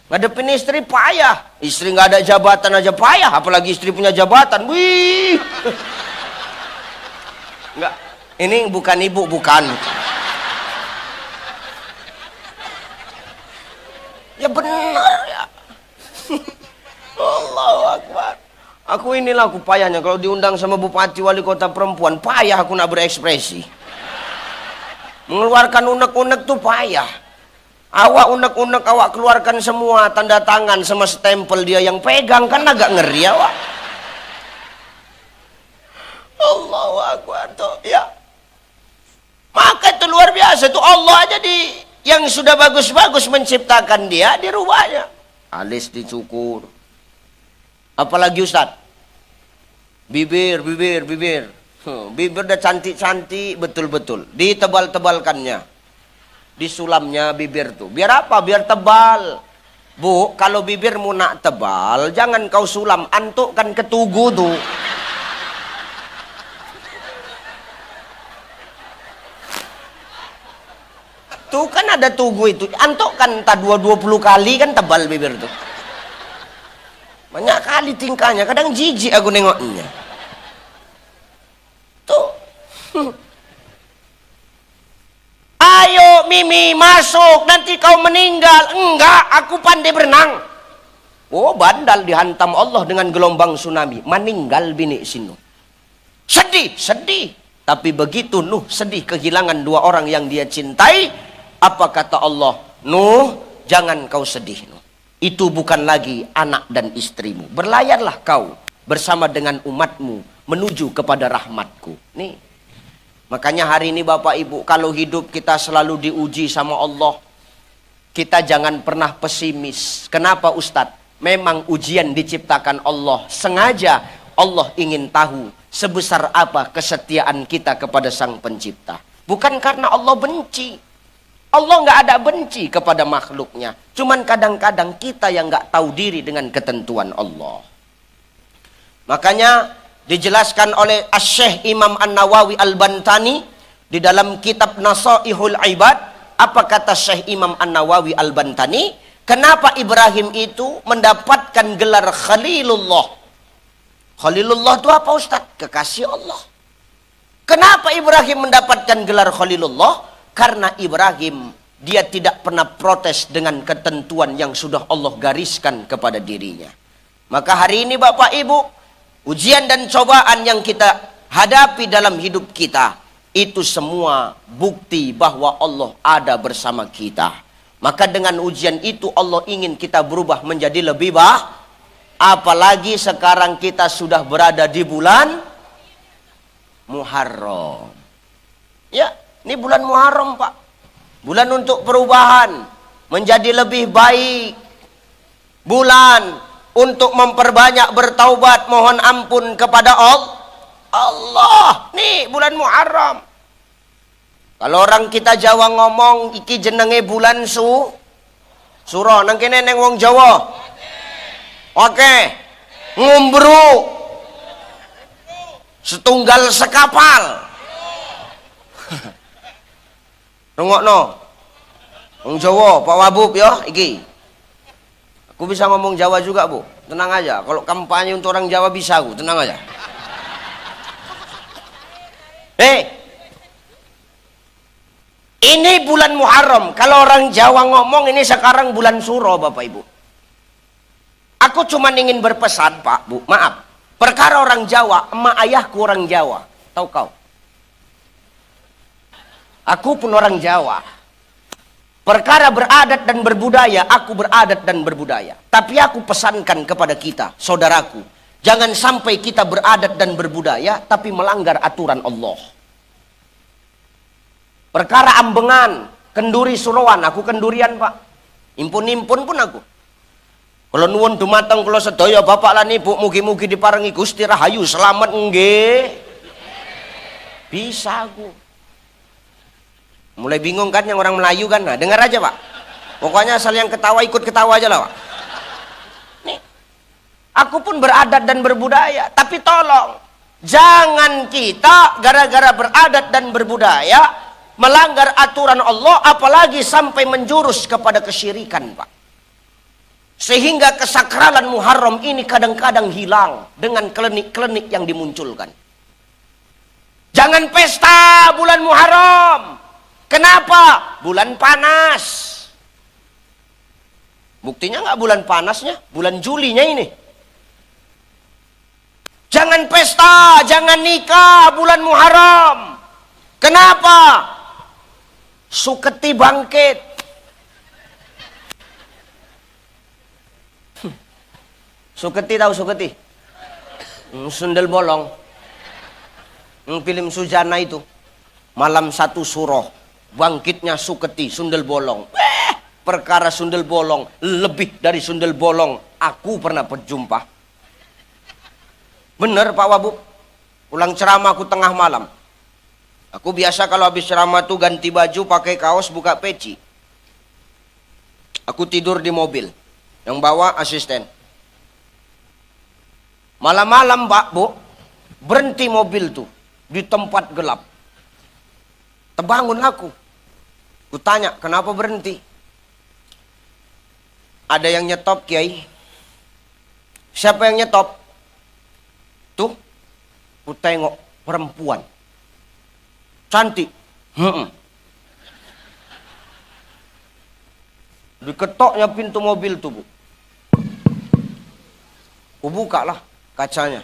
Ngadepin istri payah. Istri nggak ada jabatan aja payah, apalagi istri punya jabatan. Wih. Enggak. Ini bukan ibu, bukan. Ya benar ya. Allahu Akbar. Aku inilah aku payahnya kalau diundang sama bupati wali kota perempuan, payah aku nak berekspresi. Mengeluarkan unek-unek tuh payah. Awak unek-unek awak keluarkan semua, tanda tangan sama stempel dia yang pegang, kan agak ngeri awak. Allahu Akbar tuh ya. Maka itu luar biasa tuh, Allah aja yang sudah bagus-bagus menciptakan dia dirubahnya. Alis dicukur. Apalagi Ustaz? Bibir. Bibir udah cantik-cantik betul-betul. Ditebal-tebalkannya. Disulamnya bibir tuh. Biar apa? Biar tebal. Bu, kalau bibirmu nak tebal, jangan kau sulam, antukkan ke tugu tuh. Tuh kan ada tugu itu, antukkan entah 20 kali kan tebal bibir tuh. Banyak kali tingkahnya, kadang jijik aku nengoknya. Tuh. Ayo Mimi masuk, nanti kau meninggal. Enggak, aku pandai berenang. Oh, bandal dihantam Allah dengan gelombang tsunami. Meninggal bini sinu. Sedih, sedih. Tapi begitu Nuh sedih kehilangan 2 orang yang dia cintai. Apa kata Allah? Nuh, jangan kau sedih Nuh. Itu bukan lagi anak dan istrimu. Berlayarlah kau bersama dengan umatmu menuju kepada rahmatku. Nih. Makanya hari ini Bapak Ibu, kalau hidup kita selalu diuji sama Allah, kita jangan pernah pesimis. Kenapa Ustadz? Memang ujian diciptakan Allah. Sengaja Allah ingin tahu sebesar apa kesetiaan kita kepada Sang Pencipta. Bukan karena Allah benci. Allah nggak ada benci kepada makhluknya. Cuman kadang-kadang kita yang nggak tahu diri dengan ketentuan Allah. Makanya dijelaskan oleh Asy-Syaikh Imam An-Nawawi Al-Bantani di dalam kitab Nasaihul Ibad. Apa kata Syekh Imam An-Nawawi Al-Bantani? Kenapa Ibrahim itu mendapatkan gelar Khalilullah? Khalilullah itu apa Ustaz? Kekasih Allah. Kenapa Ibrahim mendapatkan gelar Khalilullah? Karena Ibrahim dia tidak pernah protes dengan ketentuan yang sudah Allah gariskan kepada dirinya. Maka hari ini Bapak Ibu, ujian dan cobaan yang kita hadapi dalam hidup kita, itu semua bukti bahwa Allah ada bersama kita. Maka dengan ujian itu Allah ingin kita berubah menjadi lebih baik. Apalagi sekarang kita sudah berada di bulan Muharram. Ya, ini bulan Muharram Pak. Bulan untuk perubahan, menjadi lebih baik. Bulan untuk memperbanyak bertaubat, mohon ampun kepada Allah. Nih bulan Muharram. Kalau orang kita Jawa ngomong iki jenenge bulan Suro, nang kene neng wong Jawa. Oke. Ngumbru. Setunggal sekapal. Rungokno. Wong Jawa, Pak Wabub ya iki. Aku bisa ngomong Jawa juga, Bu. Tenang aja. Kalau kampanye untuk orang Jawa bisa aku, tenang aja. Ini bulan Muharram. Kalau orang Jawa ngomong ini sekarang bulan Suro, Bapak Ibu. Aku cuma ingin berpesan, Pak, Bu. Maaf. Perkara orang Jawa, emak ayahku orang Jawa. Tahu kau? Aku pun orang Jawa. Perkara beradat dan berbudaya, aku beradat dan berbudaya. Tapi aku pesankan kepada kita, saudaraku, jangan sampai kita beradat dan berbudaya, tapi melanggar aturan Allah. Perkara ambengan, kenduri suruhan, aku kendurian Pak. Impun-impun pun aku. Kalau nuwun dumateng kula sedaya bapak lan ibu, mugi-mugi diparingi Gusti Rahayu selamat nggih. Bisa aku. Mulai bingung kan yang orang Melayu kan? Nah, dengar aja Pak. Pokoknya asal yang ketawa ikut ketawa aja lah Pak. Nih, aku pun beradat dan berbudaya. Tapi tolong, jangan kita gara-gara beradat dan berbudaya melanggar aturan Allah, apalagi sampai menjurus kepada kesyirikan Pak. Sehingga kesakralan Muharram ini kadang-kadang hilang dengan klinik-klinik yang dimunculkan. Jangan pesta bulan Muharram. Kenapa? Bulan panas. Buktinya nggak bulan panasnya, bulan Julinya ini. Jangan pesta, jangan nikah bulan Muharram. Kenapa? Suketi bangkit. Suketi tahu Suketi? Sundel bolong. Film Sujana itu. Malam satu Suro. Bangkitnya Suketi, sundel bolong. Perkara sundel bolong, lebih dari sundel bolong, aku pernah berjumpa. Bener Pak Wabub. Pulang ceramah aku tengah malam. Aku biasa kalau habis ceramah tuh ganti baju, pakai kaos, buka peci. Aku tidur di mobil. Yang bawa asisten. Malam-malam Pak, Bu, berhenti mobil tuh di tempat gelap. Terbangun aku. Kutanya, kenapa berhenti? Ada yang nyetop, Kiai. Siapa yang nyetop? Tuh, ku tengok perempuan. Cantik. Diketoknya pintu mobil tuh, Bu. Ku buka lah kacanya.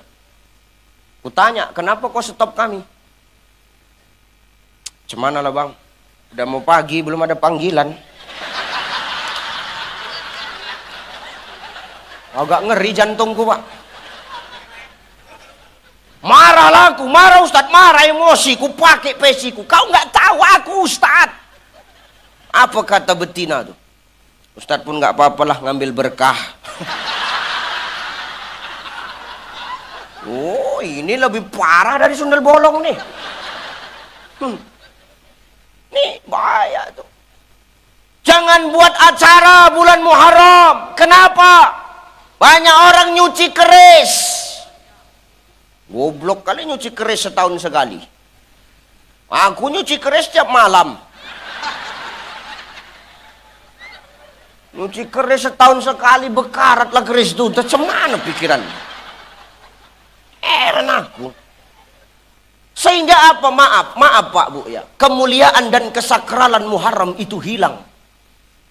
Ku tanya, kenapa kau stop kami? Cemana lah bang? Udah mau pagi, belum ada panggilan. Agak ngeri jantungku, Pak. Marah aku, marah Ustaz, marah emosi, ku pakai pesiku. Kau nggak tahu aku Ustaz. Apa kata betina tuh? Ustaz pun nggak apa-apalah ngambil berkah. Oh, ini lebih parah dari sundel bolong nih. Nih bahaya tuh. Jangan buat acara bulan Muharram. Kenapa? Banyak orang nyuci keris. Goblok kali nyuci keris setahun sekali. Aku nyuci keris tiap malam. Nyuci keris setahun sekali, bekarat lah keris itu. Tercemana pikiran. Heran aku. Sehingga apa? Maaf Pak Bu ya. Kemuliaan dan kesakralan Muharram itu hilang.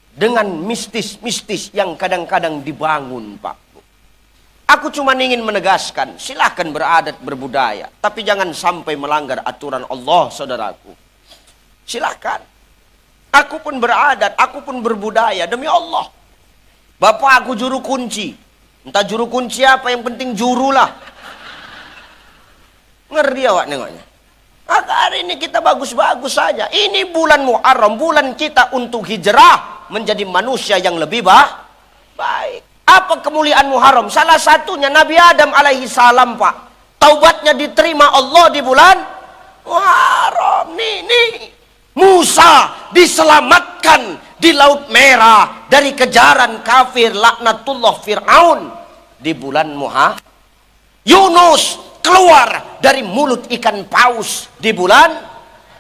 Dengan mistis-mistis yang kadang-kadang dibangun Pak Bu. Aku cuma ingin menegaskan, silahkan beradat berbudaya. Tapi jangan sampai melanggar aturan Allah saudaraku. Silahkan. Aku pun beradat, aku pun berbudaya demi Allah. Bapak aku juru kunci. Entah juru kunci apa, yang penting juru lah. Ngeri awak nengoknya. Maka hari ini kita bagus-bagus saja. Ini bulan Muharram, bulan kita untuk hijrah menjadi manusia yang lebih baik. Apa kemuliaan Muharram? Salah satunya Nabi Adam alaihi salam, Pak. Taubatnya diterima Allah di bulan Muharram. Nih. Musa diselamatkan di Laut Merah dari kejaran kafir laknatullah Fir'aun di bulan Muharram. Yunus keluar dari mulut ikan paus di bulan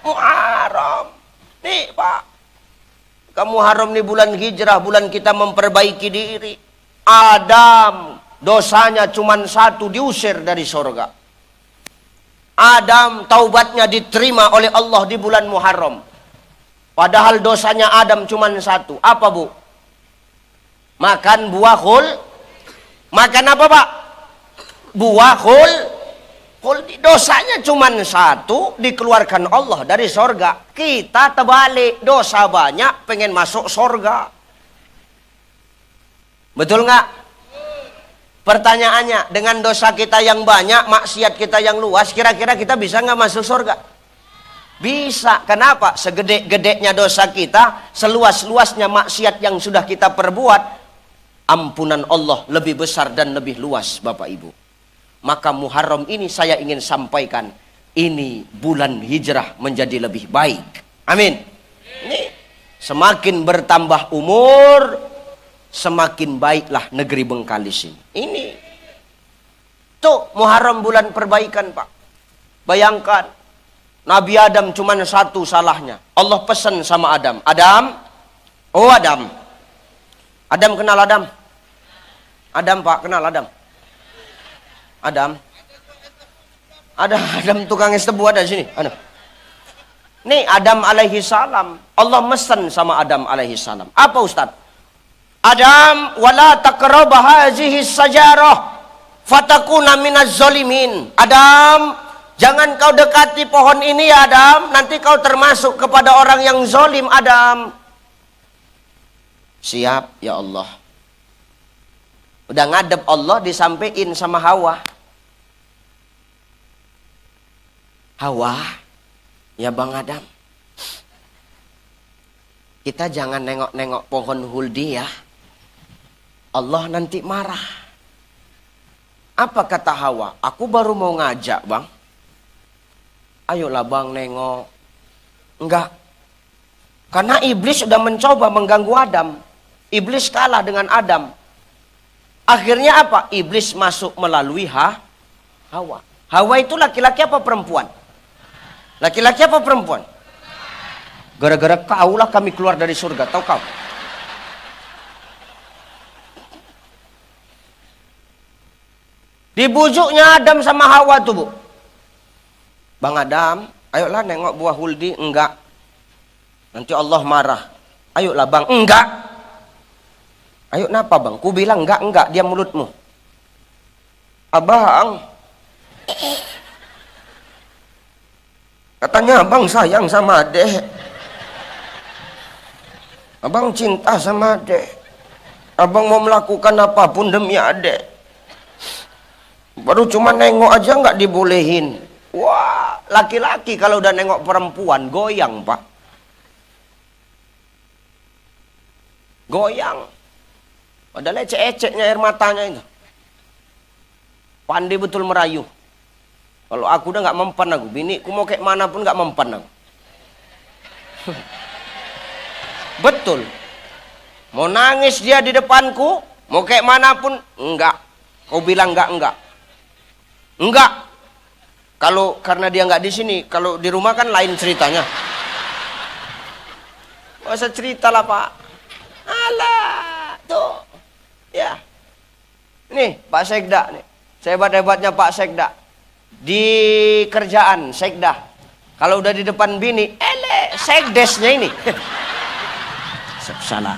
Muharram. Nih Pak, kamu Muharram nih bulan hijrah, bulan kita memperbaiki diri. Adam dosanya cuma satu, diusir dari surga. Adam taubatnya diterima oleh Allah di bulan Muharram. Padahal dosanya Adam cuma satu. Apa Bu? Makan buah khul. Makan apa Pak? Buah khul. Dosanya cuma satu, dikeluarkan Allah dari sorga. Kita terbalik, dosa banyak pengen masuk sorga. Betul nggak? Pertanyaannya, dengan dosa kita yang banyak, maksiat kita yang luas, kira-kira kita bisa nggak masuk sorga? Bisa. Kenapa? Segede-gedenya dosa kita, seluas-luasnya maksiat yang sudah kita perbuat, ampunan Allah lebih besar dan lebih luas Bapak Ibu. Maka Muharram ini saya ingin sampaikan, ini bulan hijrah menjadi lebih baik. Amin. Ini semakin bertambah umur, semakin baiklah negeri Bengkalis ini. Ini tuh Muharram bulan perbaikan Pak. Bayangkan, Nabi Adam cuma satu salahnya. Allah pesan sama Adam. Adam, oh Adam. Adam kenal Adam? Adam Pak, kenal Adam? Adam. Ada Adam tukang es tebu ada di sini. Ada. Nih Adam alaihi salam. Allah mesen sama Adam alaihi salam. Apa Ustaz? Adam, wala taqrab hazihi sajarah fatakuna minaz zalimin. Adam, jangan kau dekati pohon ini ya Adam, nanti kau termasuk kepada orang yang zalim Adam. Siap ya Allah. Udah ngadep Allah, disampaikan sama Hawa. Hawa, ya Bang Adam, kita jangan nengok-nengok pohon huldi ya. Allah nanti marah. Apa kata Hawa? Aku baru mau ngajak Bang. Ayolah Bang nengok. Enggak. Karena iblis sudah mencoba mengganggu Adam. Iblis kalah dengan Adam. Akhirnya apa? Iblis masuk melalui Hawa. Hawa itu laki-laki apa perempuan? Laki-laki apa perempuan? Gara-gara kau lah kami keluar dari surga, tahu kau? Dibujuknya Adam sama Hawa tuh, Bu. Bang Adam, ayolah nengok buah huldi. Enggak. Nanti Allah marah. Ayolah bang. Enggak. Ayo kenapa bang? Ku bilang enggak, diam mulutmu. Abang. Katanya abang sayang sama adek. Abang cinta sama adek. Abang mau melakukan apapun demi adek. Baru cuma nengok aja nggak dibolehin. Wah, laki-laki kalau udah nengok perempuan goyang, Pak. Goyang. Padahal ecek-eceknya air matanya itu. Pandai betul merayu. Kalau aku udah nggak mempan aku, biniku mau kayak mana pun nggak mempan aku. Betul. Mau nangis dia di depanku, mau kayak mana pun enggak. Kau bilang enggak. Enggak. Kalau karena dia nggak di sini, kalau di rumah kan lain ceritanya. Gak usah cerita lah Pak. Alah, tuh. Ya. Nih, Pak Sekda nih. Sehebat-hebatnya Pak Sekda. Di kerjaan Sekda. Kalau udah di depan bini, sekdesnya ini. Salah.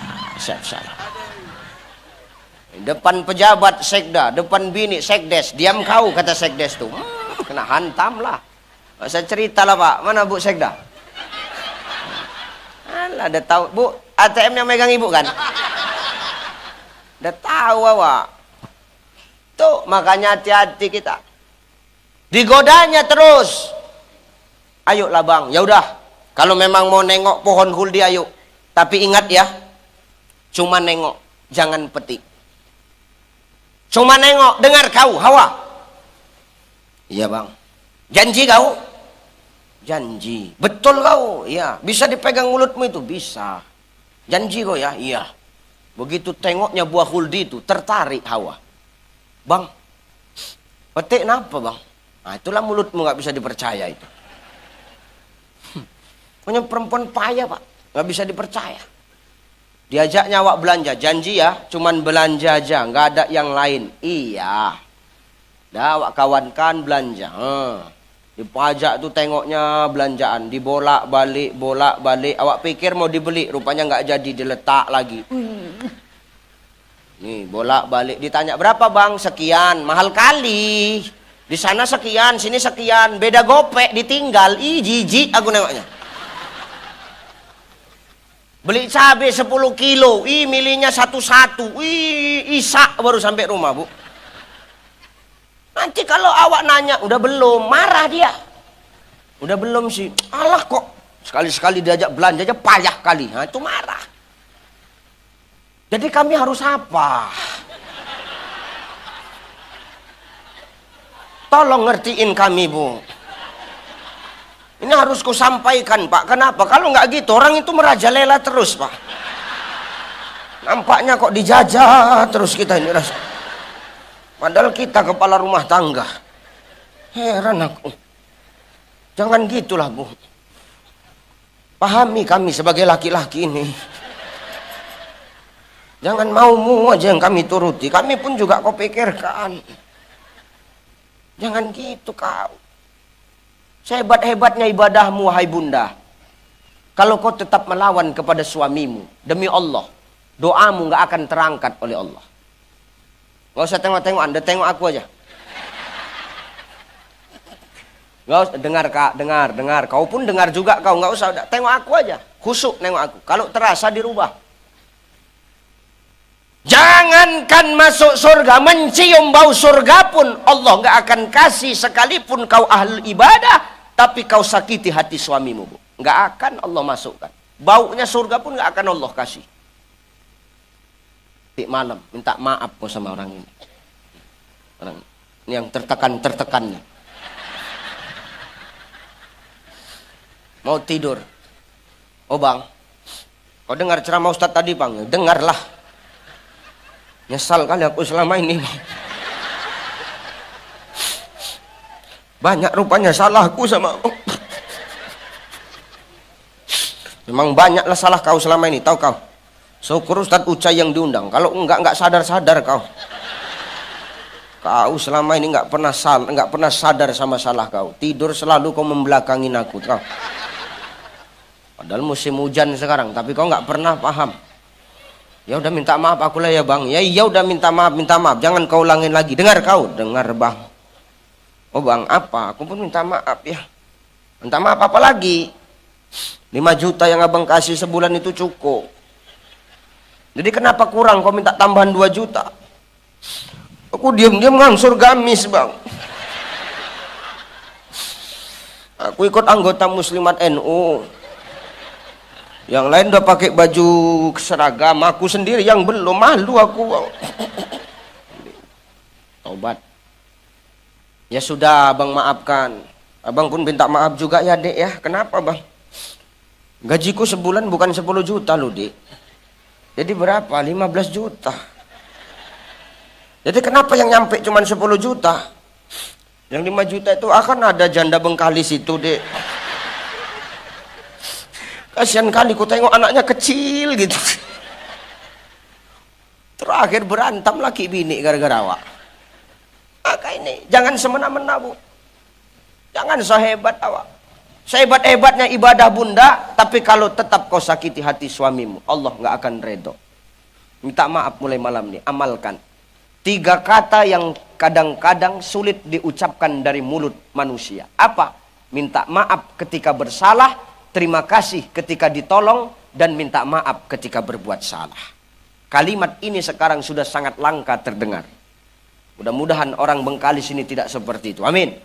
Depan pejabat Sekda, depan bini sekdes. Diam kau kata sekdes tuh. Kena hantam lah. Saya cerita lah Pak. Mana Bu Sekda? Alah, udah tahu Bu. ATM yang megang ibu kan? Udah tahu awak. Tuh makanya hati-hati kita. Digodanya terus. Ayolah bang. Ya udah. Kalau memang mau nengok pohon huldi ayo. Tapi ingat ya. Cuma nengok. Jangan petik. Cuma nengok. Dengar kau Hawa. Iya bang. Janji kau? Janji. Betul kau? Iya. Bisa dipegang mulutmu itu? Bisa. Janji kau ya? Iya. Begitu tengoknya buah huldi itu, tertarik Hawa. Bang, petik kenapa bang? Nah itulah mulutmu gak bisa dipercaya itu. Punya perempuan payah Pak. Gak bisa dipercaya. Diajaknya awak belanja. Janji ya, cuman belanja aja. Gak ada yang lain. Iya. Dah awak kawankan belanja. Dipajak tuh tengoknya belanjaan. Dibolak-balik. Awak pikir mau dibeli. Rupanya nggak jadi, diletak lagi. Nih bolak-balik. Ditanya berapa bang? Sekian. Mahal kali. Di sana sekian, sini sekian. Beda gopek, ditinggal. Ih jijik aku nengoknya. Beli cabai 10 kilo. Ih milihnya satu-satu. Ih isak baru sampai rumah bu. Nanti kalau awak nanya, udah belum? Marah dia. Udah belum sih. Alah kok. Sekali-sekali diajak belanja aja payah kali. Nah itu marah. Jadi kami harus apa? Tolong ngertiin kami bu. Ini harus ku sampaikan Pak. Kenapa? Kalau nggak gitu orang itu merajalela terus Pak. Nampaknya kok dijajah terus kita ini rasa. Padahal kita kepala rumah tangga. Heran aku. Jangan gitulah bu. Pahami kami sebagai laki-laki ini. Jangan maumu aja yang kami turuti. Kami pun juga kau pikirkan. Jangan gitu kau. Sehebat-hebatnya ibadahmu wahai bunda. Kalau kau tetap melawan kepada suamimu. Demi Allah. Doamu gak akan terangkat oleh Allah. Gak usah tengok-tengok Anda, tengok aku aja. Gak usah, dengar kak, dengar. Kau pun dengar juga kau, gak usah, tengok aku aja. Khusyuk nengok aku, kalau terasa dirubah. Jangankan masuk surga, mencium bau surga pun Allah gak akan kasih sekalipun kau ahli ibadah, tapi kau sakiti hati suamimu. Bu. Gak akan Allah masukkan. Baunya surga pun gak akan Allah kasih. Malam minta maaf kok sama orang ini. Orang ini yang tertekannya. Mau tidur. Oh bang, kau dengar ceramah Ustadz tadi bang? Dengarlah. Nyesal kali aku selama ini. Banyak rupanya salahku sama aku. Memang banyaklah salah kau selama ini, tahu kau. Syukur Ustadz Ucai yang diundang. Kalau enggak sadar-sadar kau. Kau selama ini enggak pernah sadar sama salah kau. Tidur selalu kau membelakangin aku, kau. Padahal musim hujan sekarang, tapi kau enggak pernah paham. Ya udah minta maaf aku lah ya bang. Ya iya udah minta maaf. Jangan kau ulangin lagi. Dengar kau, dengar bang. Oh bang apa? Aku pun minta maaf ya. Minta maaf apa lagi? 5 juta yang abang kasih sebulan itu cukup. Jadi kenapa kurang kau minta tambahan 2 juta? Aku diam-diam ngangsur gamis bang. Aku ikut anggota Muslimat NU. Yang lain udah pakai baju seragam, aku sendiri yang belum, malu aku. Taubat. Ya sudah, abang maafkan. Abang pun minta maaf juga ya dek ya. Kenapa bang? Gajiku sebulan bukan 10 juta loh dek. Jadi berapa? 15 juta. Jadi kenapa yang nyampe cuma 10 juta? Yang 5 juta itu akan ada janda Bengkalis itu dek. Kasihan kali ku tengok anaknya kecil gitu. Terakhir berantem laki bini gara-gara awak. Maka ini jangan semena-mena bu. Jangan sehebat awak. Sehebat-hebatnya ibadah bunda, tapi kalau tetap kau sakiti hati suamimu, Allah nggak akan redho. Minta maaf mulai malam ini, amalkan. 3 kata yang kadang-kadang sulit diucapkan dari mulut manusia. Apa? Minta maaf ketika bersalah, terima kasih ketika ditolong, dan minta maaf ketika berbuat salah. Kalimat ini sekarang sudah sangat langka terdengar. Mudah-mudahan orang Bengkalis ini tidak seperti itu. Amin.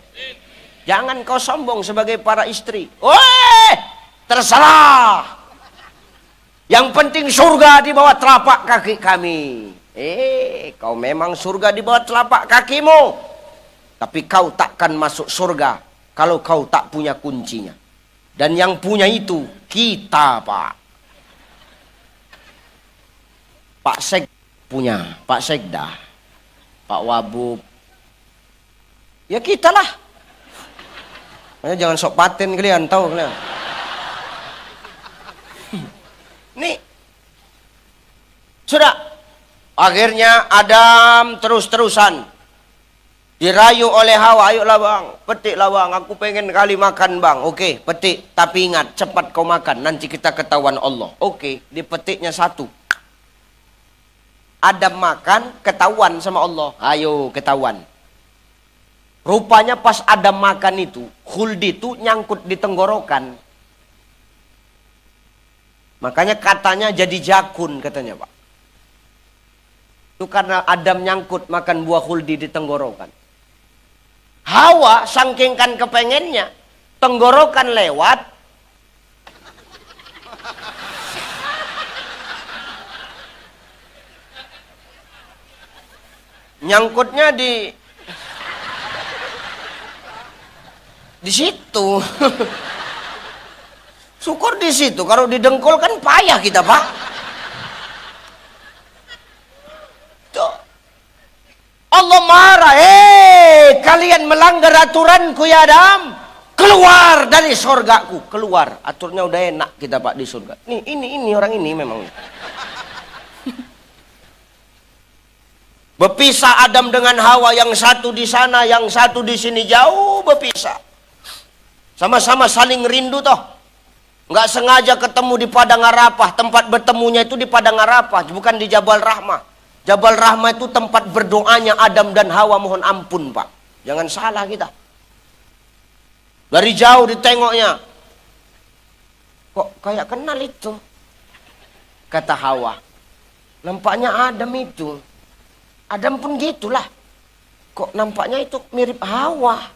Jangan kau sombong sebagai para istri. Weh, terserah. Yang penting surga di bawah telapak kaki kami. Kau memang surga di bawah telapak kakimu. Tapi kau takkan masuk surga kalau kau tak punya kuncinya. Dan yang punya itu kita, Pak. Pak Sek punya, Pak Sekda, Pak Wabub. Ya kita lah. Jangan sok paten kalian, tahu kalian. Nih. Sudah. Akhirnya Adam terus-terusan dirayu oleh Hawa. Ayolah bang, petiklah bang, aku pengen kali makan bang. Oke, petik, tapi ingat cepat kau makan, nanti kita ketahuan Allah. Oke, dipetiknya 1. Adam makan, ketahuan sama Allah. Ayo ketahuan. Rupanya pas Adam makan itu, Khuldi itu nyangkut di tenggorokan. Makanya katanya jadi jakun katanya Pak. Itu karena Adam nyangkut makan buah Khuldi di tenggorokan. Hawa saking kan kepengennya, tenggorokan lewat, nyangkutnya di situ. Syukur di situ, kalau di dengkul kan payah kita Pak. Allah marah, kalian melanggar aturanku ya Adam, keluar dari surgaku, keluar. Aturnya udah enak kita Pak di surga. Nih ini orang ini memang. Berpisah Adam dengan Hawa, yang satu di sana, yang satu di sini, jauh berpisah. Sama-sama saling rindu toh. Nggak sengaja ketemu di Padang Arafah, tempat bertemunya itu di Padang Arafah, bukan di Jabal Rahmah. Jabal Rahmah itu tempat berdoanya Adam dan Hawa mohon ampun Pak. Jangan salah kita. Dari jauh ditengoknya. Kok kayak kenal itu? Kata Hawa. Nampaknya Adam itu. Adam pun gitulah. Kok nampaknya itu mirip Hawa.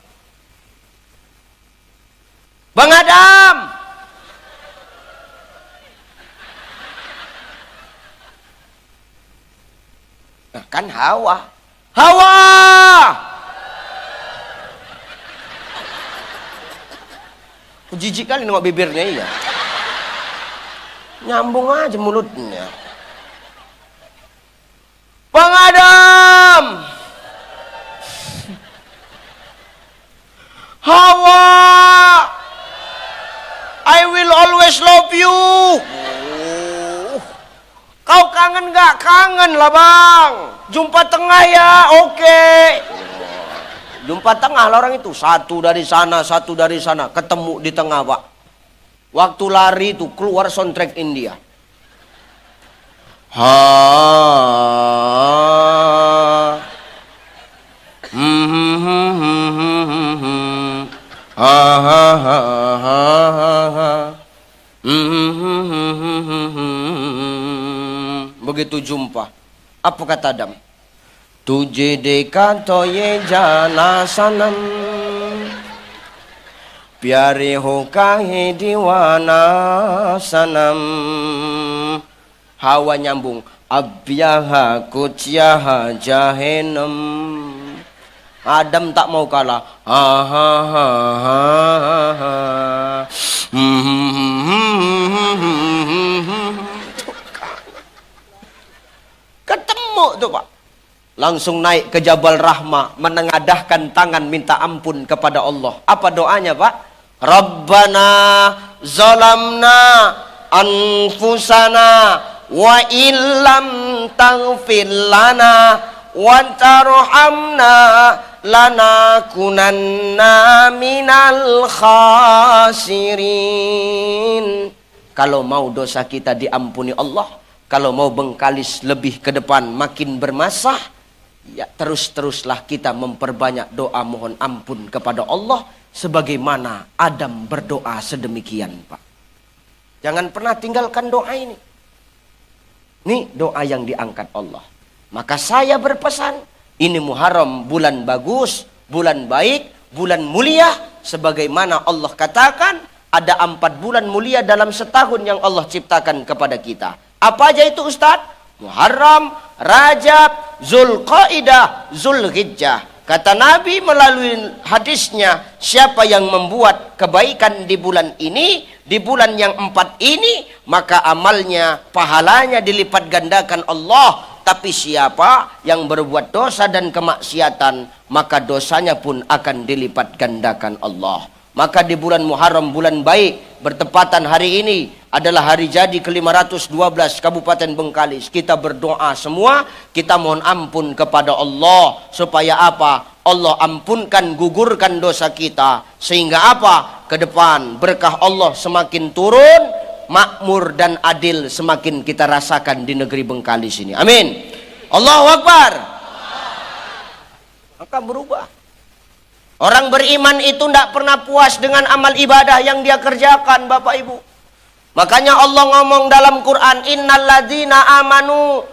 Bang Adam! Nah, kan Hawa. Hawa! Jijik kali nengok bibirnya iya. Nyambung aja mulutnya. Bang Adam. Hawa, I will always love you. Kau kangen gak? Kangen lah bang. Jumpa tengah ya, oke. Jumpa tengah lah orang itu. Satu dari sana, satu dari sana. Ketemu di tengah pak. Waktu lari itu keluar soundtrack India. Ha. Begitu jumpa, apa kata Adam? Tujhe dekha to ye jana sanam, pyare ho kahe diwana sanam. Hawa nyambung, abyaha kucyaha jahenam. Adam tak mau kalah. Ketemu tuh pak. Langsung naik ke Jabal Rahmah, menengadahkan tangan minta ampun kepada Allah. Apa doanya pak? Rabbana zalamna anfusana wa illam taghfir lana wa tarhamna lanakunanna minal khasirin. Kalau mau dosa kita diampuni Allah, kalau mau bengkalis lebih ke depan makin bermasah, ya terus-teruslah kita memperbanyak doa mohon ampun kepada Allah sebagaimana Adam berdoa sedemikian pak. Jangan pernah tinggalkan doa ini. Ini doa yang diangkat Allah. Maka saya berpesan, ini Muharram bulan bagus, bulan baik, bulan mulia. Sebagaimana Allah katakan, ada 4 bulan mulia dalam setahun yang Allah ciptakan kepada kita. Apa aja itu Ustadz? Muharram, Rajab, Zulqaidah, Zulhijjah. Kata Nabi melalui hadisnya, siapa yang membuat kebaikan di bulan ini, di bulan yang 4 ini, maka amalnya, pahalanya dilipat gandakan Allah. Tapi siapa yang berbuat dosa dan kemaksiatan, maka dosanya pun akan dilipat gandakan Allah. Maka di bulan Muharram, bulan baik, bertepatan hari ini adalah hari jadi ke-512 Kabupaten Bengkalis. Kita berdoa semua, kita mohon ampun kepada Allah. Supaya apa? Allah ampunkan, gugurkan dosa kita. Sehingga apa? Ke depan berkah Allah semakin turun, makmur dan adil semakin kita rasakan di negeri Bengkalis ini. Amin. Allahu Akbar. Maka berubah. Orang beriman itu tidak pernah puas dengan amal ibadah yang dia kerjakan, Bapak Ibu. Makanya Allah ngomong dalam Quran, innal ladzina amanu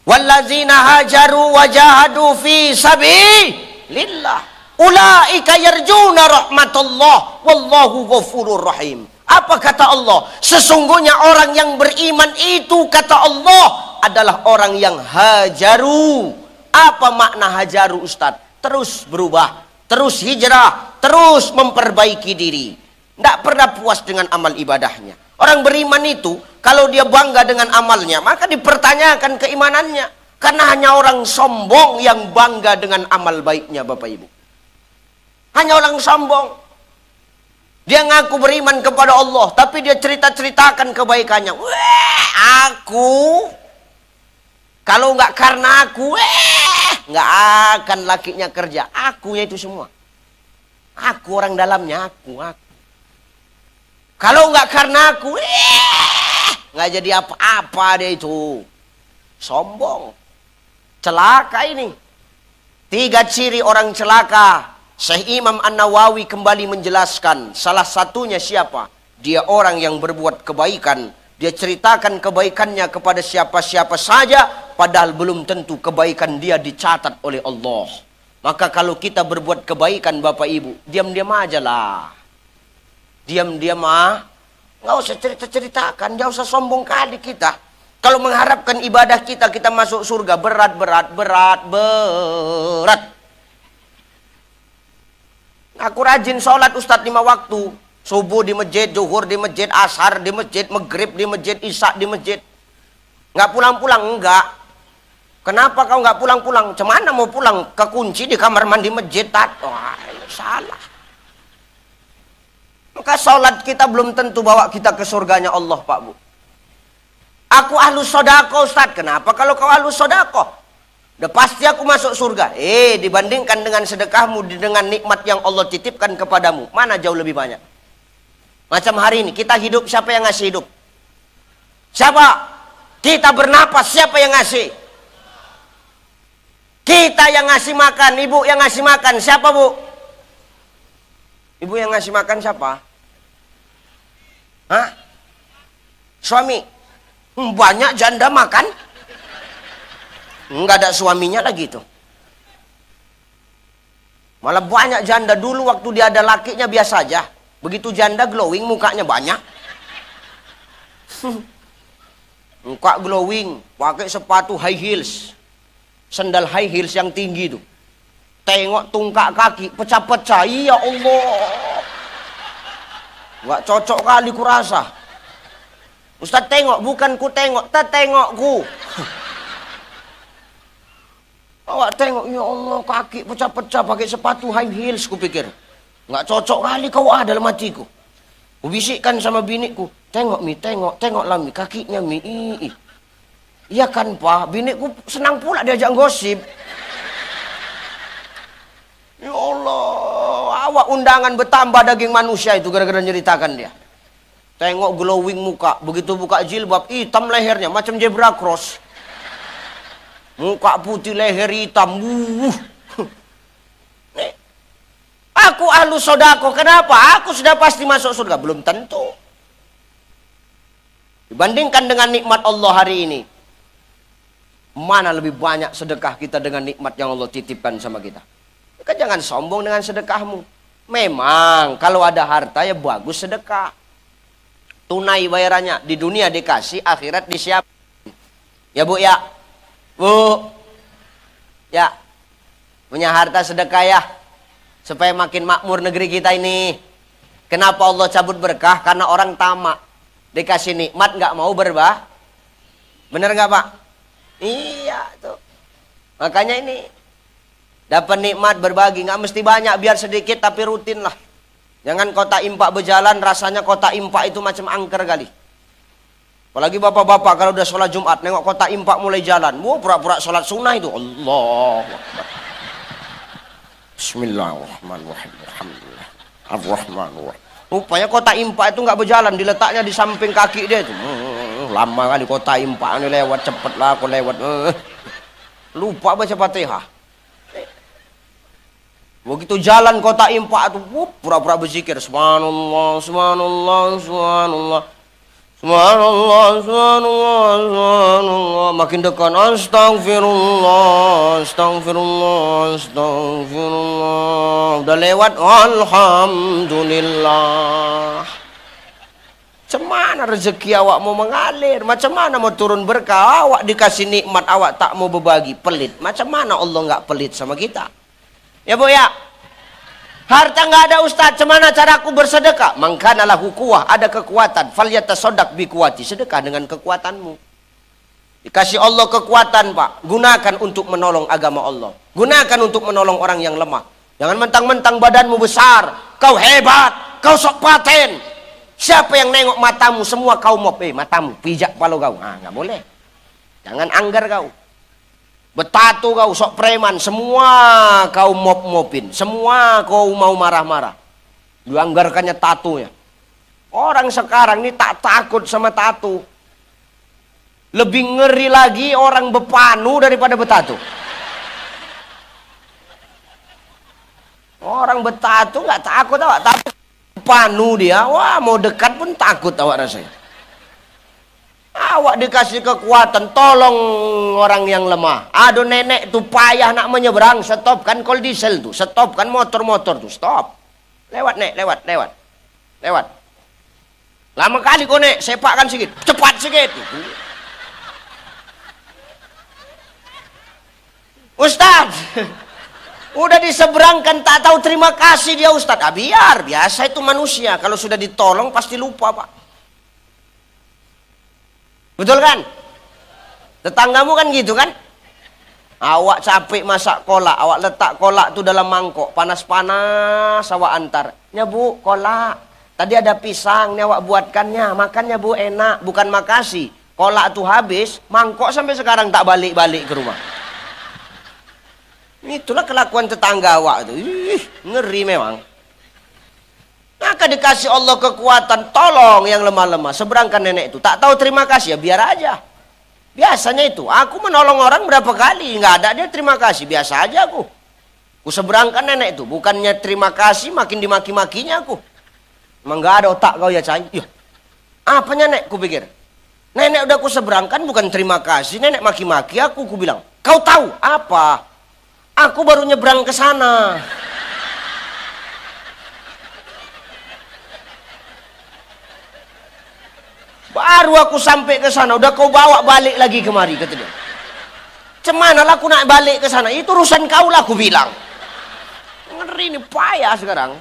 wal ladzina hajaru wajahadu fi sabilillah ulaika yarjuna rahmatullah wallahu ghafurur rahim. Apa kata Allah? Sesungguhnya orang yang beriman itu, kata Allah, adalah orang yang hajaru. Apa makna hajaru Ustaz? Terus berubah, terus hijrah, terus memperbaiki diri. Tidak pernah puas dengan amal ibadahnya. Orang beriman itu, kalau dia bangga dengan amalnya, maka dipertanyakan keimanannya. Karena hanya orang sombong yang bangga dengan amal baiknya, Bapak Ibu. Hanya orang sombong. Dia ngaku beriman kepada Allah, tapi dia cerita-ceritakan kebaikannya. Wah, aku, kalau nggak karena aku, nggak akan lakinya kerja. Akunya itu semua. Aku orang dalamnya, aku. Kalau nggak karena aku, nggak jadi apa-apa dia itu. Sombong. Celaka ini. 3 ciri orang celaka. Syekh Imam An-Nawawi kembali menjelaskan. Salah satunya siapa? Dia orang yang berbuat kebaikan. Dia ceritakan kebaikannya kepada siapa-siapa saja. Padahal belum tentu kebaikan dia dicatat oleh Allah. Maka kalau kita berbuat kebaikan Bapak Ibu, diam-diam aja lah. Diam-diam nggak usah cerita-ceritakan, nggak usah sombong kali kita. Kalau mengharapkan ibadah kita masuk surga berat. Aku rajin sholat Ustadz 5 waktu. Subuh di masjid, zuhur di masjid, asar di masjid, maghrib di masjid, isya di masjid. Nggak pulang-pulang, enggak. Kenapa kau nggak pulang-pulang? Cemana mau pulang? Kekunci di kamar mandi masjid. Wah, salah. Maka sholat kita belum tentu bawa kita ke surganya Allah, Pak Bu. Aku ahlus sodako, Ustaz. Kenapa kalau kau ahlus sodako? Udah pasti aku masuk surga. Dibandingkan dengan sedekahmu, dengan nikmat yang Allah titipkan kepadamu, mana jauh lebih banyak? Macam hari ini, kita hidup, siapa yang ngasih hidup? Siapa? Kita bernapas, siapa yang ngasih? Kita yang ngasih makan, ibu yang ngasih makan, siapa Bu? Ibu yang ngasih makan siapa? Hah? Suami? Banyak janda makan? Enggak ada suaminya lagi tuh. Malah banyak janda. Dulu waktu dia ada lakinya biasa aja. Begitu janda glowing, mukanya banyak. Muka glowing, pakai sepatu high heels. Sendal high heels yang tinggi tuh. Tengok tungkak kaki, pecah-pecah. Ya Allah. Nggak cocok kali kurasa. Ustaz tengok, bukan ku tengok, tengokku. Awak tengok, ya Allah, kaki pecah-pecah pakai sepatu high heels, ku pikir. Nggak cocok kali kau dalam hatiku. Ku bisikkan sama biniku, tengok Mi, tengoklah Mi, kakinya Mi. Iya kan Pak, biniku senang pula diajak gosip. Ya Allah, awak undangan bertambah daging manusia itu gara-gara nyeritakan dia. Tengok glowing muka, begitu buka jilbab, hitam lehernya, macam zebra cross. Muka putih, leher hitam. Aku ahlu sodako, kenapa? Aku sudah pasti masuk surga. Belum tentu. Dibandingkan dengan nikmat Allah hari ini, mana lebih banyak sedekah kita dengan nikmat yang Allah titipkan sama kita. Maka jangan sombong dengan sedekahmu. Memang kalau ada harta ya bagus sedekah. Tunai bayarannya. Di dunia dikasih, akhirat disiapkan. Ya Bu ya. Bu. Ya. Punya harta sedekah ya. Supaya makin makmur negeri kita ini. Kenapa Allah cabut berkah? Karena orang tamak. Dikasih nikmat nggak mau berbah. Bener nggak Pak? Iya tuh. Makanya ini dapat nikmat berbagi, nggak mesti banyak, biar sedikit tapi rutin lah. Jangan kota impak berjalan rasanya kota impak itu macam angker kali. Apalagi bapak-bapak kalau udah sholat Jumat nengok kota impak mulai jalan, pura-pura sholat sunnah itu. Allah. Bismillahirrahmanirrahim. Alhamdulillah. Ar-Rahmanirrahim. Rupanya kota impak itu nggak berjalan, diletaknya di samping kaki dia itu. Lama kali kota impak ini lewat, cepet lah aku lewat. Lupa baca Fatihah. Begitu jalan kota impak itu, pura-pura berzikir. Subhanallah, subhanallah, subhanallah. Subhanallah, subhanallah, subhanallah. Makin dekat, astagfirullah, astagfirullah, astagfirullah. Udah lewat, alhamdulillah. Macam mana rezeki awak mau mengalir? Macam mana mau turun berkah? Awak dikasih nikmat, awak tak mau berbagi, pelit. Macam mana Allah nggak pelit sama kita? Ya Bu ya. Harta nggak ada Ustaz, macam mana cara aku bersedekah? Mangkanalah kuwah, ada kekuatan. Falyatasaddaq bi quwwati, sedekah dengan kekuatanmu. Dikasih Allah kekuatan Pak, gunakan untuk menolong agama Allah. Gunakan untuk menolong orang yang lemah. Jangan mentang-mentang badanmu besar, kau hebat, kau sok paten. Siapa yang nengok matamu semua kau mop, matamu pijak palu kau. Nggak boleh. Jangan anggar kau. Bertato kau sok preman, semua kau mop-mopin, semua kau mau marah-marah. Dianggarkannya tatonya. Orang sekarang ini tak takut sama tato. Lebih ngeri lagi orang berpanu daripada bertato. Orang bertato nggak takut awak, tapi panu dia, wah mau dekat pun takut awak rasanya. Awak dikasih kekuatan, tolong orang yang lemah. Aduh nenek tuh payah nak menyeberang, stop kan kol diesel tuh, stop kan motor-motor tuh, stop. Lewat nek, lewat. Lama kali kau nek, sepakkan sedikit, cepat sedikit. Ustaz, udah diseberangkan tak tahu terima kasih dia Ustaz. Biar, biasa itu manusia, kalau sudah ditolong pasti lupa Pak. Betul kan? Tetanggamu kan gitu kan? Awak capek masak kolak, awak letak kolak tu dalam mangkok, panas-panas awak antar. Ya bu, kolak. Tadi ada pisang, ni awak buatkannya, makannya bu enak, bukan makasih. Kolak tu habis, mangkok sampai sekarang tak balik-balik ke rumah. Itulah kelakuan tetangga awak tu. Ngeri memang. Maka dikasih Allah kekuatan, tolong yang lemah-lemah, seberangkan nenek itu. Tak tahu terima kasih, ya biar aja. Biasanya itu, aku menolong orang berapa kali, nggak ada dia terima kasih, biasa aja aku. Ku seberangkan nenek itu, bukannya terima kasih, makin dimaki-makinya aku. Emang nggak ada otak kau ya, Cai? Ya, apanya nek, ku pikir. Nenek udah ku seberangkan, bukan terima kasih, nenek maki-maki aku, ku bilang. Kau tahu apa? Aku baru nyebrang ke sana. Baru aku sampai ke sana, udah kau bawa balik lagi kemari, kata dia. Cemana lah aku nak balik ke sana? Itu urusan kau lah, aku bilang. Ngeri ini, payah sekarang.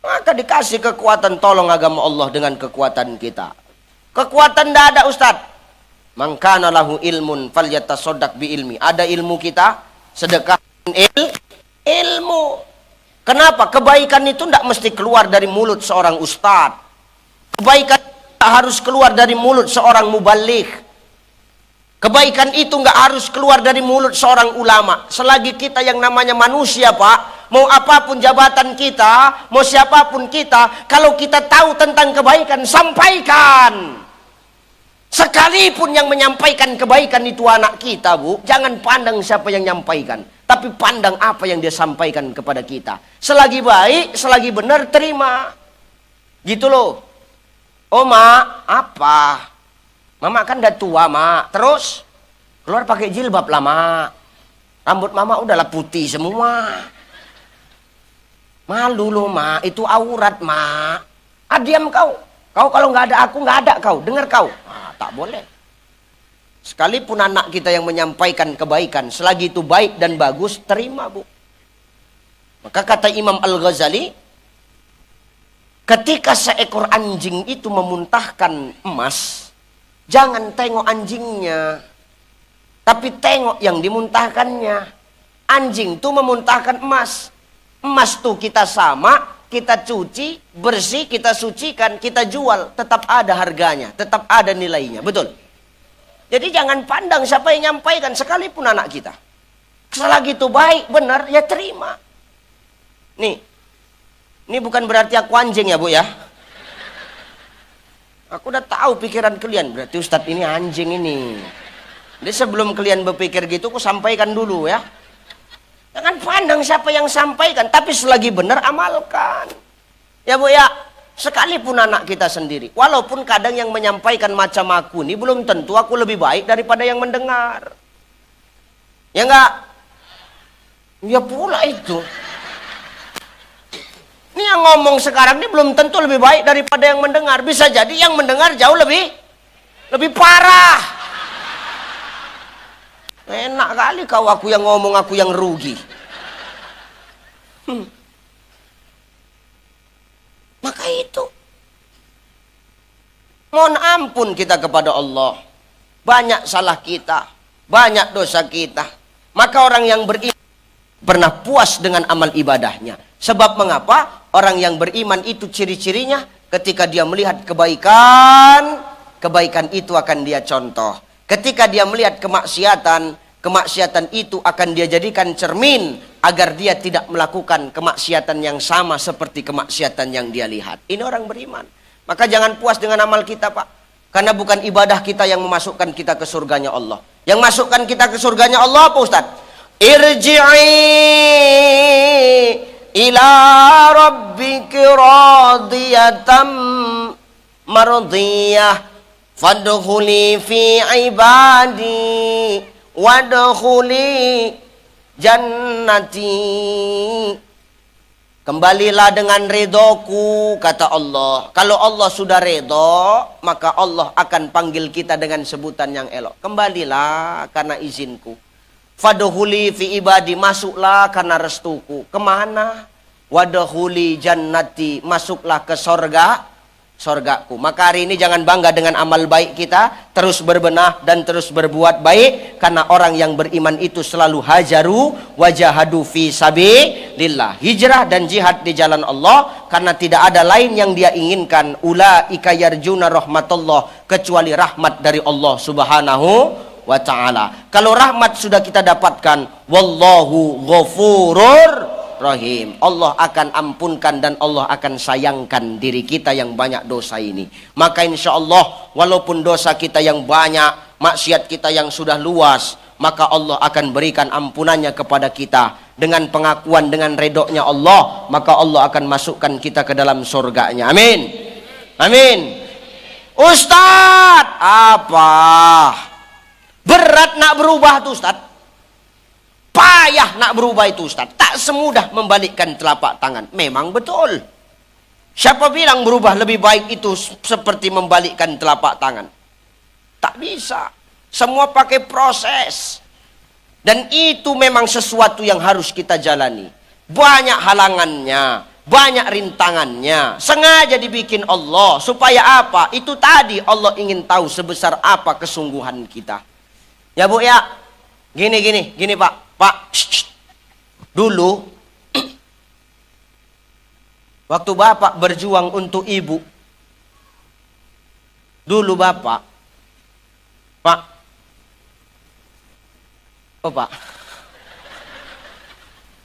Maka dikasih kekuatan, tolong agama Allah dengan kekuatan kita. Kekuatan dah ada, Ustaz. Man kana lahu ilmun falyatasaddaq bi ilmi. Ada ilmu kita, sedekah ilmu. Kenapa? Kebaikan itu tidak mesti keluar dari mulut seorang ustaz. Kebaikan harus keluar dari mulut seorang mubaligh. Kebaikan itu nggak harus keluar dari mulut seorang ulama. Selagi kita yang namanya manusia, Pak, mau apapun jabatan kita, mau siapapun kita, kalau kita tahu tentang kebaikan, sampaikan. Sekalipun yang menyampaikan kebaikan itu anak kita, Bu, jangan pandang siapa yang menyampaikan, tapi pandang apa yang dia sampaikan kepada kita. Selagi baik, selagi benar, terima. Gitu loh. Oh mak, apa? Mama kan udah tua mak. Terus keluar pakai jilbab lah mak. Rambut mama udahlah putih semua. Malu loh mak, itu aurat mak. Ah diam kau. Kau kalau nggak ada aku nggak ada kau. Dengar kau. Ah, tak boleh. Sekalipun anak kita yang menyampaikan kebaikan, selagi itu baik dan bagus, terima bu. Maka kata Imam Al-Ghazali, ketika seekor anjing itu memuntahkan emas, jangan tengok anjingnya, tapi tengok yang dimuntahkannya. Anjing itu memuntahkan emas. Emas tuh kita sama, kita cuci, bersih, kita sucikan, kita jual. Tetap ada harganya, tetap ada nilainya. Betul? Jadi jangan pandang siapa yang nyampaikan, sekalipun anak kita. Selagi itu baik, benar, ya terima. Nih. Ini bukan berarti aku anjing ya bu ya. Aku udah tahu pikiran kalian. Berarti Ustadz ini anjing ini. Jadi sebelum kalian berpikir gitu, aku sampaikan dulu ya. Jangan pandang siapa yang sampaikan. Tapi selagi benar, amalkan. Ya bu ya. Sekalipun anak kita sendiri. Walaupun kadang yang menyampaikan macam aku ini, belum tentu aku lebih baik daripada yang mendengar. Ya enggak? Ya pula itu. Ini yang ngomong sekarang ini belum tentu lebih baik daripada yang mendengar. Bisa jadi yang mendengar jauh lebih parah. Enak kali kau, aku yang ngomong, aku yang rugi. Maka itu. Mohon ampun kita kepada Allah. Banyak salah kita. Banyak dosa kita. Maka orang yang beriman pernah puas dengan amal ibadahnya. Sebab mengapa? Orang yang beriman itu ciri-cirinya ketika dia melihat kebaikan, kebaikan itu akan dia contoh. Ketika dia melihat kemaksiatan, kemaksiatan itu akan dia jadikan cermin agar dia tidak melakukan kemaksiatan yang sama seperti kemaksiatan yang dia lihat. Ini orang beriman. Maka jangan puas dengan amal kita, Pak. Karena bukan ibadah kita yang memasukkan kita ke surganya Allah. Yang masukkan kita ke surganya Allah apa Ustaz? Irji'i ila rabbiki radiyatan mardiyah fadkhuli fi ibadi wadkhuli jannati. Kembalilah dengan redoku, kata Allah. Kalau Allah sudah redo, maka Allah akan panggil kita dengan sebutan yang elok. Kembalilah karena izinku. Fadkhuli fi ibadi, masuklah karena restuku. Kemana? Wadkhuli jannati, masuklah ke sorga sorgaku. Maka hari ini jangan bangga dengan amal baik kita, terus berbenah dan terus berbuat baik, karena orang yang beriman itu selalu hajaru wajahadu fi sabilillah, hijrah dan jihad di jalan Allah, karena tidak ada lain yang dia inginkan. Ulaika yarjuna rahmatullah, kecuali rahmat dari Allah Subhanahu wa ta'ala. Kalau rahmat sudah kita dapatkan, wallahu ghafurur rahim, Allah akan ampunkan dan Allah akan sayangkan diri kita yang banyak dosa ini. Maka insya Allah, walaupun dosa kita yang banyak, maksiat kita yang sudah luas, maka Allah akan berikan ampunannya kepada kita. Dengan pengakuan, dengan redoknya Allah, maka Allah akan masukkan kita ke dalam surganya. Amin. Amin. Ustadz, apa? Berat nak berubah tuh Ustadz. Payah nak berubah itu Ustaz. Tak semudah membalikkan telapak tangan. Memang betul. Siapa bilang berubah lebih baik itu seperti membalikkan telapak tangan? Tak bisa. Semua pakai proses. Dan itu memang sesuatu yang harus kita jalani. Banyak halangannya, banyak rintangannya. Sengaja dibikin Allah. Supaya apa? Itu tadi Allah ingin tahu sebesar apa kesungguhan kita. Ya Bu ya. Gini Pak. Pak, dulu waktu Bapak berjuang untuk ibu, dulu Bapak, Pak, oh Pak,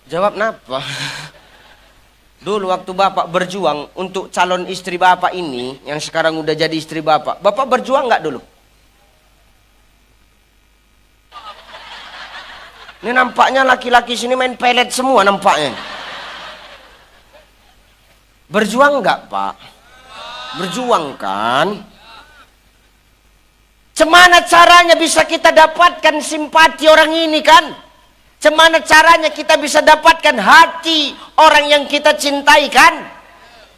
jawab napa? Dulu waktu Bapak berjuang untuk calon istri Bapak ini, yang sekarang udah jadi istri Bapak berjuang nggak dulu? Ini nampaknya laki-laki sini main pelet semua nampaknya. Berjuang nggak Pak? Berjuang kan? Cemana caranya bisa kita dapatkan simpati orang ini kan? Cemana caranya kita bisa dapatkan hati orang yang kita cintai kan?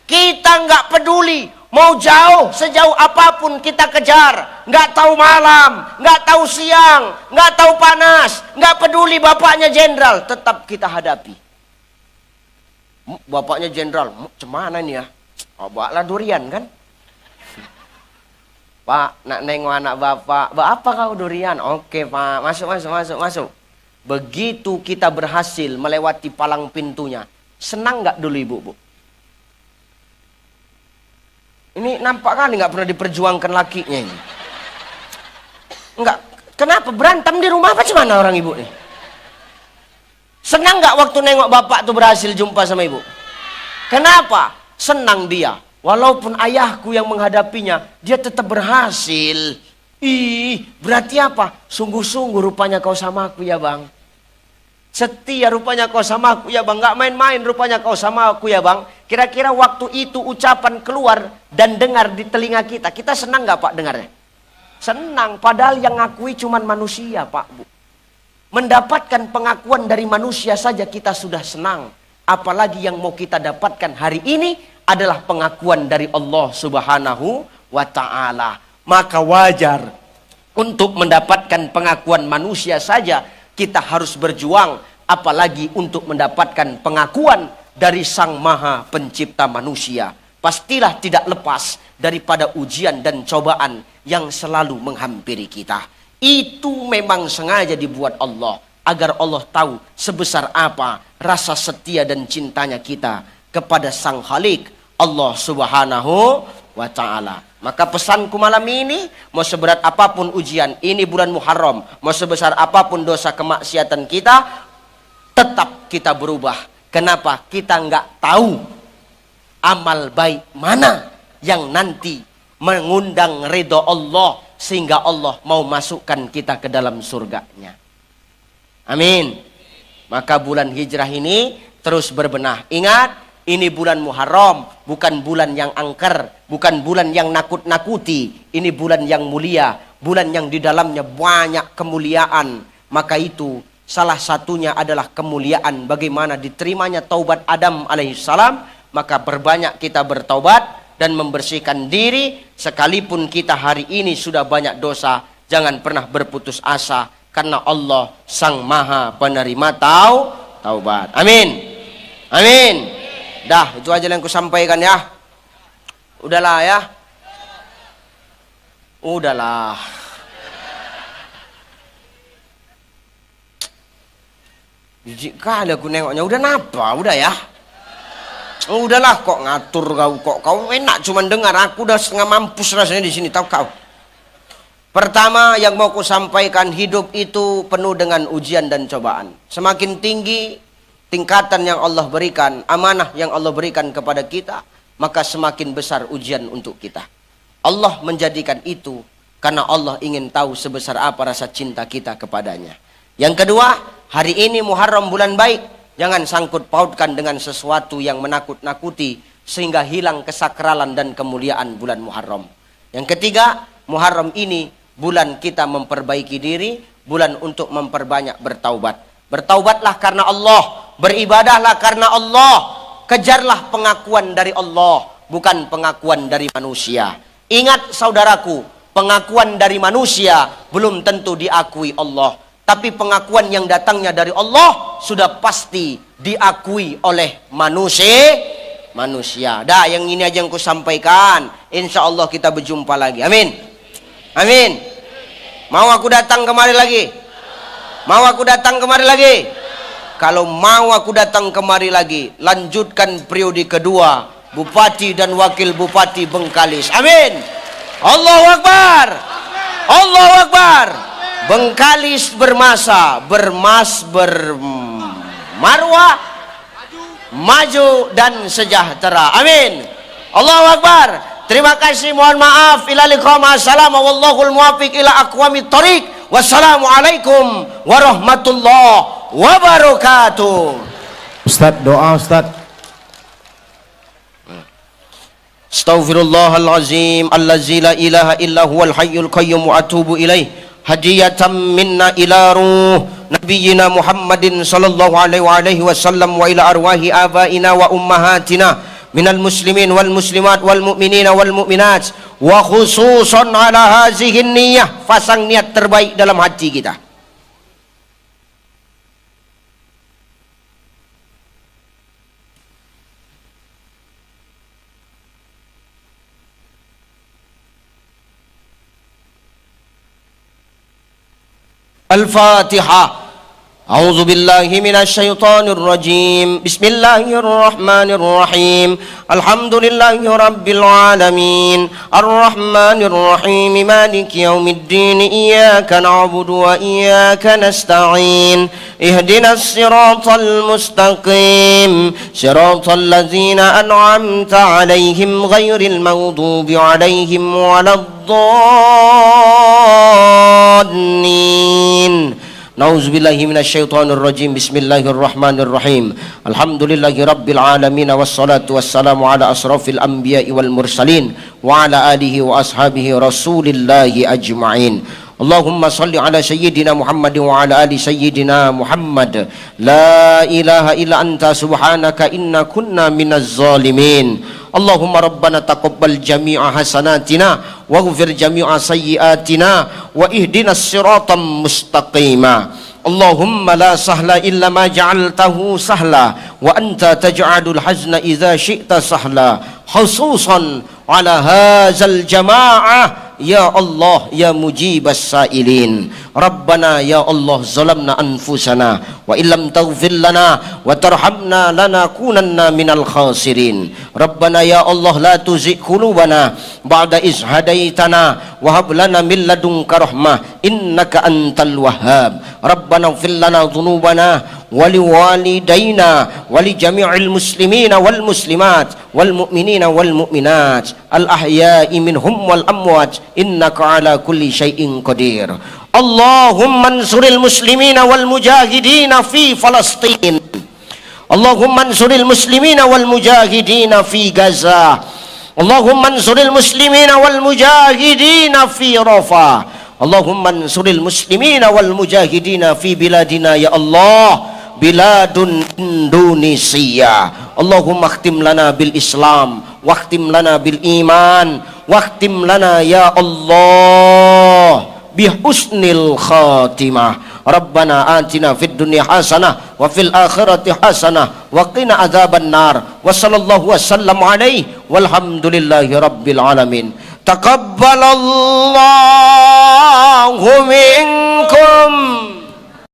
Kita nggak peduli. Mau jauh, sejauh apapun kita kejar. Nggak tahu malam, nggak tahu siang, nggak tahu panas, nggak peduli bapaknya jenderal, tetap kita hadapi. Bapaknya jenderal, cemana nih ya? Oh, bawalah durian kan? Pak, nak nengok anak bapak. Apa kau durian? Oke Pak, masuk. Begitu kita berhasil melewati palang pintunya, senang nggak dulu ibu Bu? Ini nampak kali nggak pernah diperjuangkan lakinya ini. Enggak. Kenapa? Berantem di rumah apa gimana orang ibu nih? Senang nggak waktu nengok bapak tuh berhasil jumpa sama ibu? Kenapa? Senang dia. Walaupun ayahku yang menghadapinya, dia tetap berhasil. Ih, berarti apa? Sungguh-sungguh rupanya kau sama aku ya bang. Setia rupanya kau sama aku ya bang. Gak main-main rupanya kau sama aku ya bang. Kira-kira waktu itu ucapan keluar dan dengar di telinga kita. Kita senang gak Pak dengarnya? Senang. Padahal yang ngakui cuman manusia Pak Bu. Mendapatkan pengakuan dari manusia saja kita sudah senang. Apalagi yang mau kita dapatkan hari ini adalah pengakuan dari Allah Subhanahu wa ta'ala. Maka wajar untuk mendapatkan pengakuan manusia saja kita harus berjuang, apalagi untuk mendapatkan pengakuan dari Sang Maha Pencipta manusia. Pastilah tidak lepas daripada ujian dan cobaan yang selalu menghampiri kita. Itu memang sengaja dibuat Allah, agar Allah tahu sebesar apa rasa setia dan cintanya kita kepada Sang Khalik, Allah Subhanahu wa ta'ala. Maka pesanku malam ini, mau seberat apapun ujian, ini bulan Muharram, mau sebesar apapun dosa kemaksiatan kita, tetap kita berubah. Kenapa? Kita nggak tahu amal baik mana yang nanti mengundang ridho Allah, sehingga Allah mau masukkan kita ke dalam surganya. Amin. Maka bulan hijrah ini terus berbenah. Ingat, ini bulan Muharram, bukan bulan yang angker, bukan bulan yang nakut-nakuti. Ini bulan yang mulia, bulan yang di dalamnya banyak kemuliaan. Maka itu salah satunya adalah kemuliaan bagaimana diterimanya taubat Adam alaihissalam. Maka berbanyak kita bertaubat dan membersihkan diri. Sekalipun kita hari ini sudah banyak dosa, jangan pernah berputus asa, karena Allah Sang Maha Penerima taubat. Amin. Amin. Dah, itu aja yang ku sampaikan ya. Udahlah ya. Udahlah. Jijik kali aku nengoknya. Udah napa? Udah ya. Udahlah, kok ngatur kau enak cuman dengar. Aku udah setengah mampus rasanya di sini, tahu kau. Pertama yang mau ku sampaikan, hidup itu penuh dengan ujian dan cobaan. Semakin tinggi tingkatan yang Allah berikan, amanah yang Allah berikan kepada kita, maka semakin besar ujian untuk kita. Allah menjadikan itu karena Allah ingin tahu sebesar apa rasa cinta kita kepadanya. Yang kedua, hari ini Muharram, bulan baik. Jangan sangkut pautkan dengan sesuatu yang menakut-nakuti sehingga hilang kesakralan dan kemuliaan bulan Muharram. Yang ketiga, Muharram ini bulan kita memperbaiki diri, bulan untuk memperbanyak bertaubat. Bertaubatlah karena Allah, beribadahlah karena Allah, kejarlah pengakuan dari Allah, bukan pengakuan dari manusia. Ingat saudaraku, pengakuan dari manusia belum tentu diakui Allah. Tapi pengakuan yang datangnya dari Allah sudah pasti diakui oleh manusia. Dah, yang ini aja yang ku sampaikan. Insya Allah kita berjumpa lagi. Amin. Amin. Mau aku datang kemari lagi? Mau aku datang kemari lagi? Kalau mau aku datang kemari lagi, lanjutkan periode kedua Bupati dan Wakil Bupati Bengkalis. Amin. Allahu Akbar. Allahu Akbar. Bengkalis bermasa, bermarwah, maju dan sejahtera. Amin. Allahu Akbar. Terima kasih, mohon maaf. Ila liqa, ma'assalam, wallahul muwaffiq ila aqwamit thoriq. Wassalamualaikum warahmatullahi wabarakatuh. Ustaz, doa Ustaz. Astaghfirullahalazim allazi la ilaha illa huwal hayyul qayyum wa atubu ilaih. Hadiyatan minna ila ruh nabiyyina Muhammadin sallallahu alaihi wasallam wa ila arwahi abaina wa ummahatina minal muslimin wal muslimat wal mu'minina wal mu'minat, wa khususan ala hazihi niyyah, pasang niat terbaik dalam hati kita. Al-Fatihah. A'udzu billahi minasy syaithanir rajim. Bismillahirrahmanirrahim. Alhamdulillahi rabbil alamin. Arrahmanir rahim. Maliki yaumiddin. Iyyaka na'budu wa iyyaka nasta'in. Ihdinas siratal mustaqim. Siratal ladzina an'amta 'alaihim ghairil maghdubi 'alaihim waladdallin. Nauzubillahi minasyaitonir rajim. Bismillahirrahmanirrahim. Alhamdulillahi rabbil alamin, wassalatu wassalamu ala asrafil anbiya'i wal mursalin wa ala alihi wa ashabihi rasulillahi ajma'in. Allahumma salli ala sayyidina Muhammad wa ala ali sayyidina Muhammad. La ilaha illa anta subhanaka inna kunna minaz zalimin. Allahumma rabbana taqabbal jami'a hasanatina waghfir jami'a sayyiatina wa ihdinas siratal mustaqima. Allahumma la sahla illa ma ja'altahu sahla wa anta taj'alul hazna idza syi'ta sahla, khususan ala hadzal jamaah. Ya Allah, ya mujibas sailin. Rabbana ya Allah, zalamna anfusana wa illam taghfir lana wa tarhamna lanakunanna minal khasirin. Rabbana ya Allah, la tuzigh qulubana ba'da iz hadaitana wa hab lana min ladunka rahmah innaka antal wahhab. Rabbana ighfir lana dhunubana ولوالدينا ولجميع المسلمين والمسلمات والمؤمنين والمؤمنات الأحياء منهم والأموات إنك على كل شيء قدير. اللهم انصر المسلمين والمجاهدين في فلسطين. اللهم انصر المسلمين والمجاهدين في غزة. اللهم انصر المسلمين والمجاهدين في رفح. اللهم انصر المسلمين والمجاهدين في بلادنا يا الله. Biladun Indonesia. Allahumma khtim lana bil Islam, wakhtim lana bil iman, wakhtim lana ya Allah bihusnil khatimah. Rabbana atina fid dunya hasanah wa fil akhirati hasanah wa qina adzaban nar. Wa sallallahu wasallam alaihi walhamdulillahi rabbil alamin. Taqabbalallahu minkum.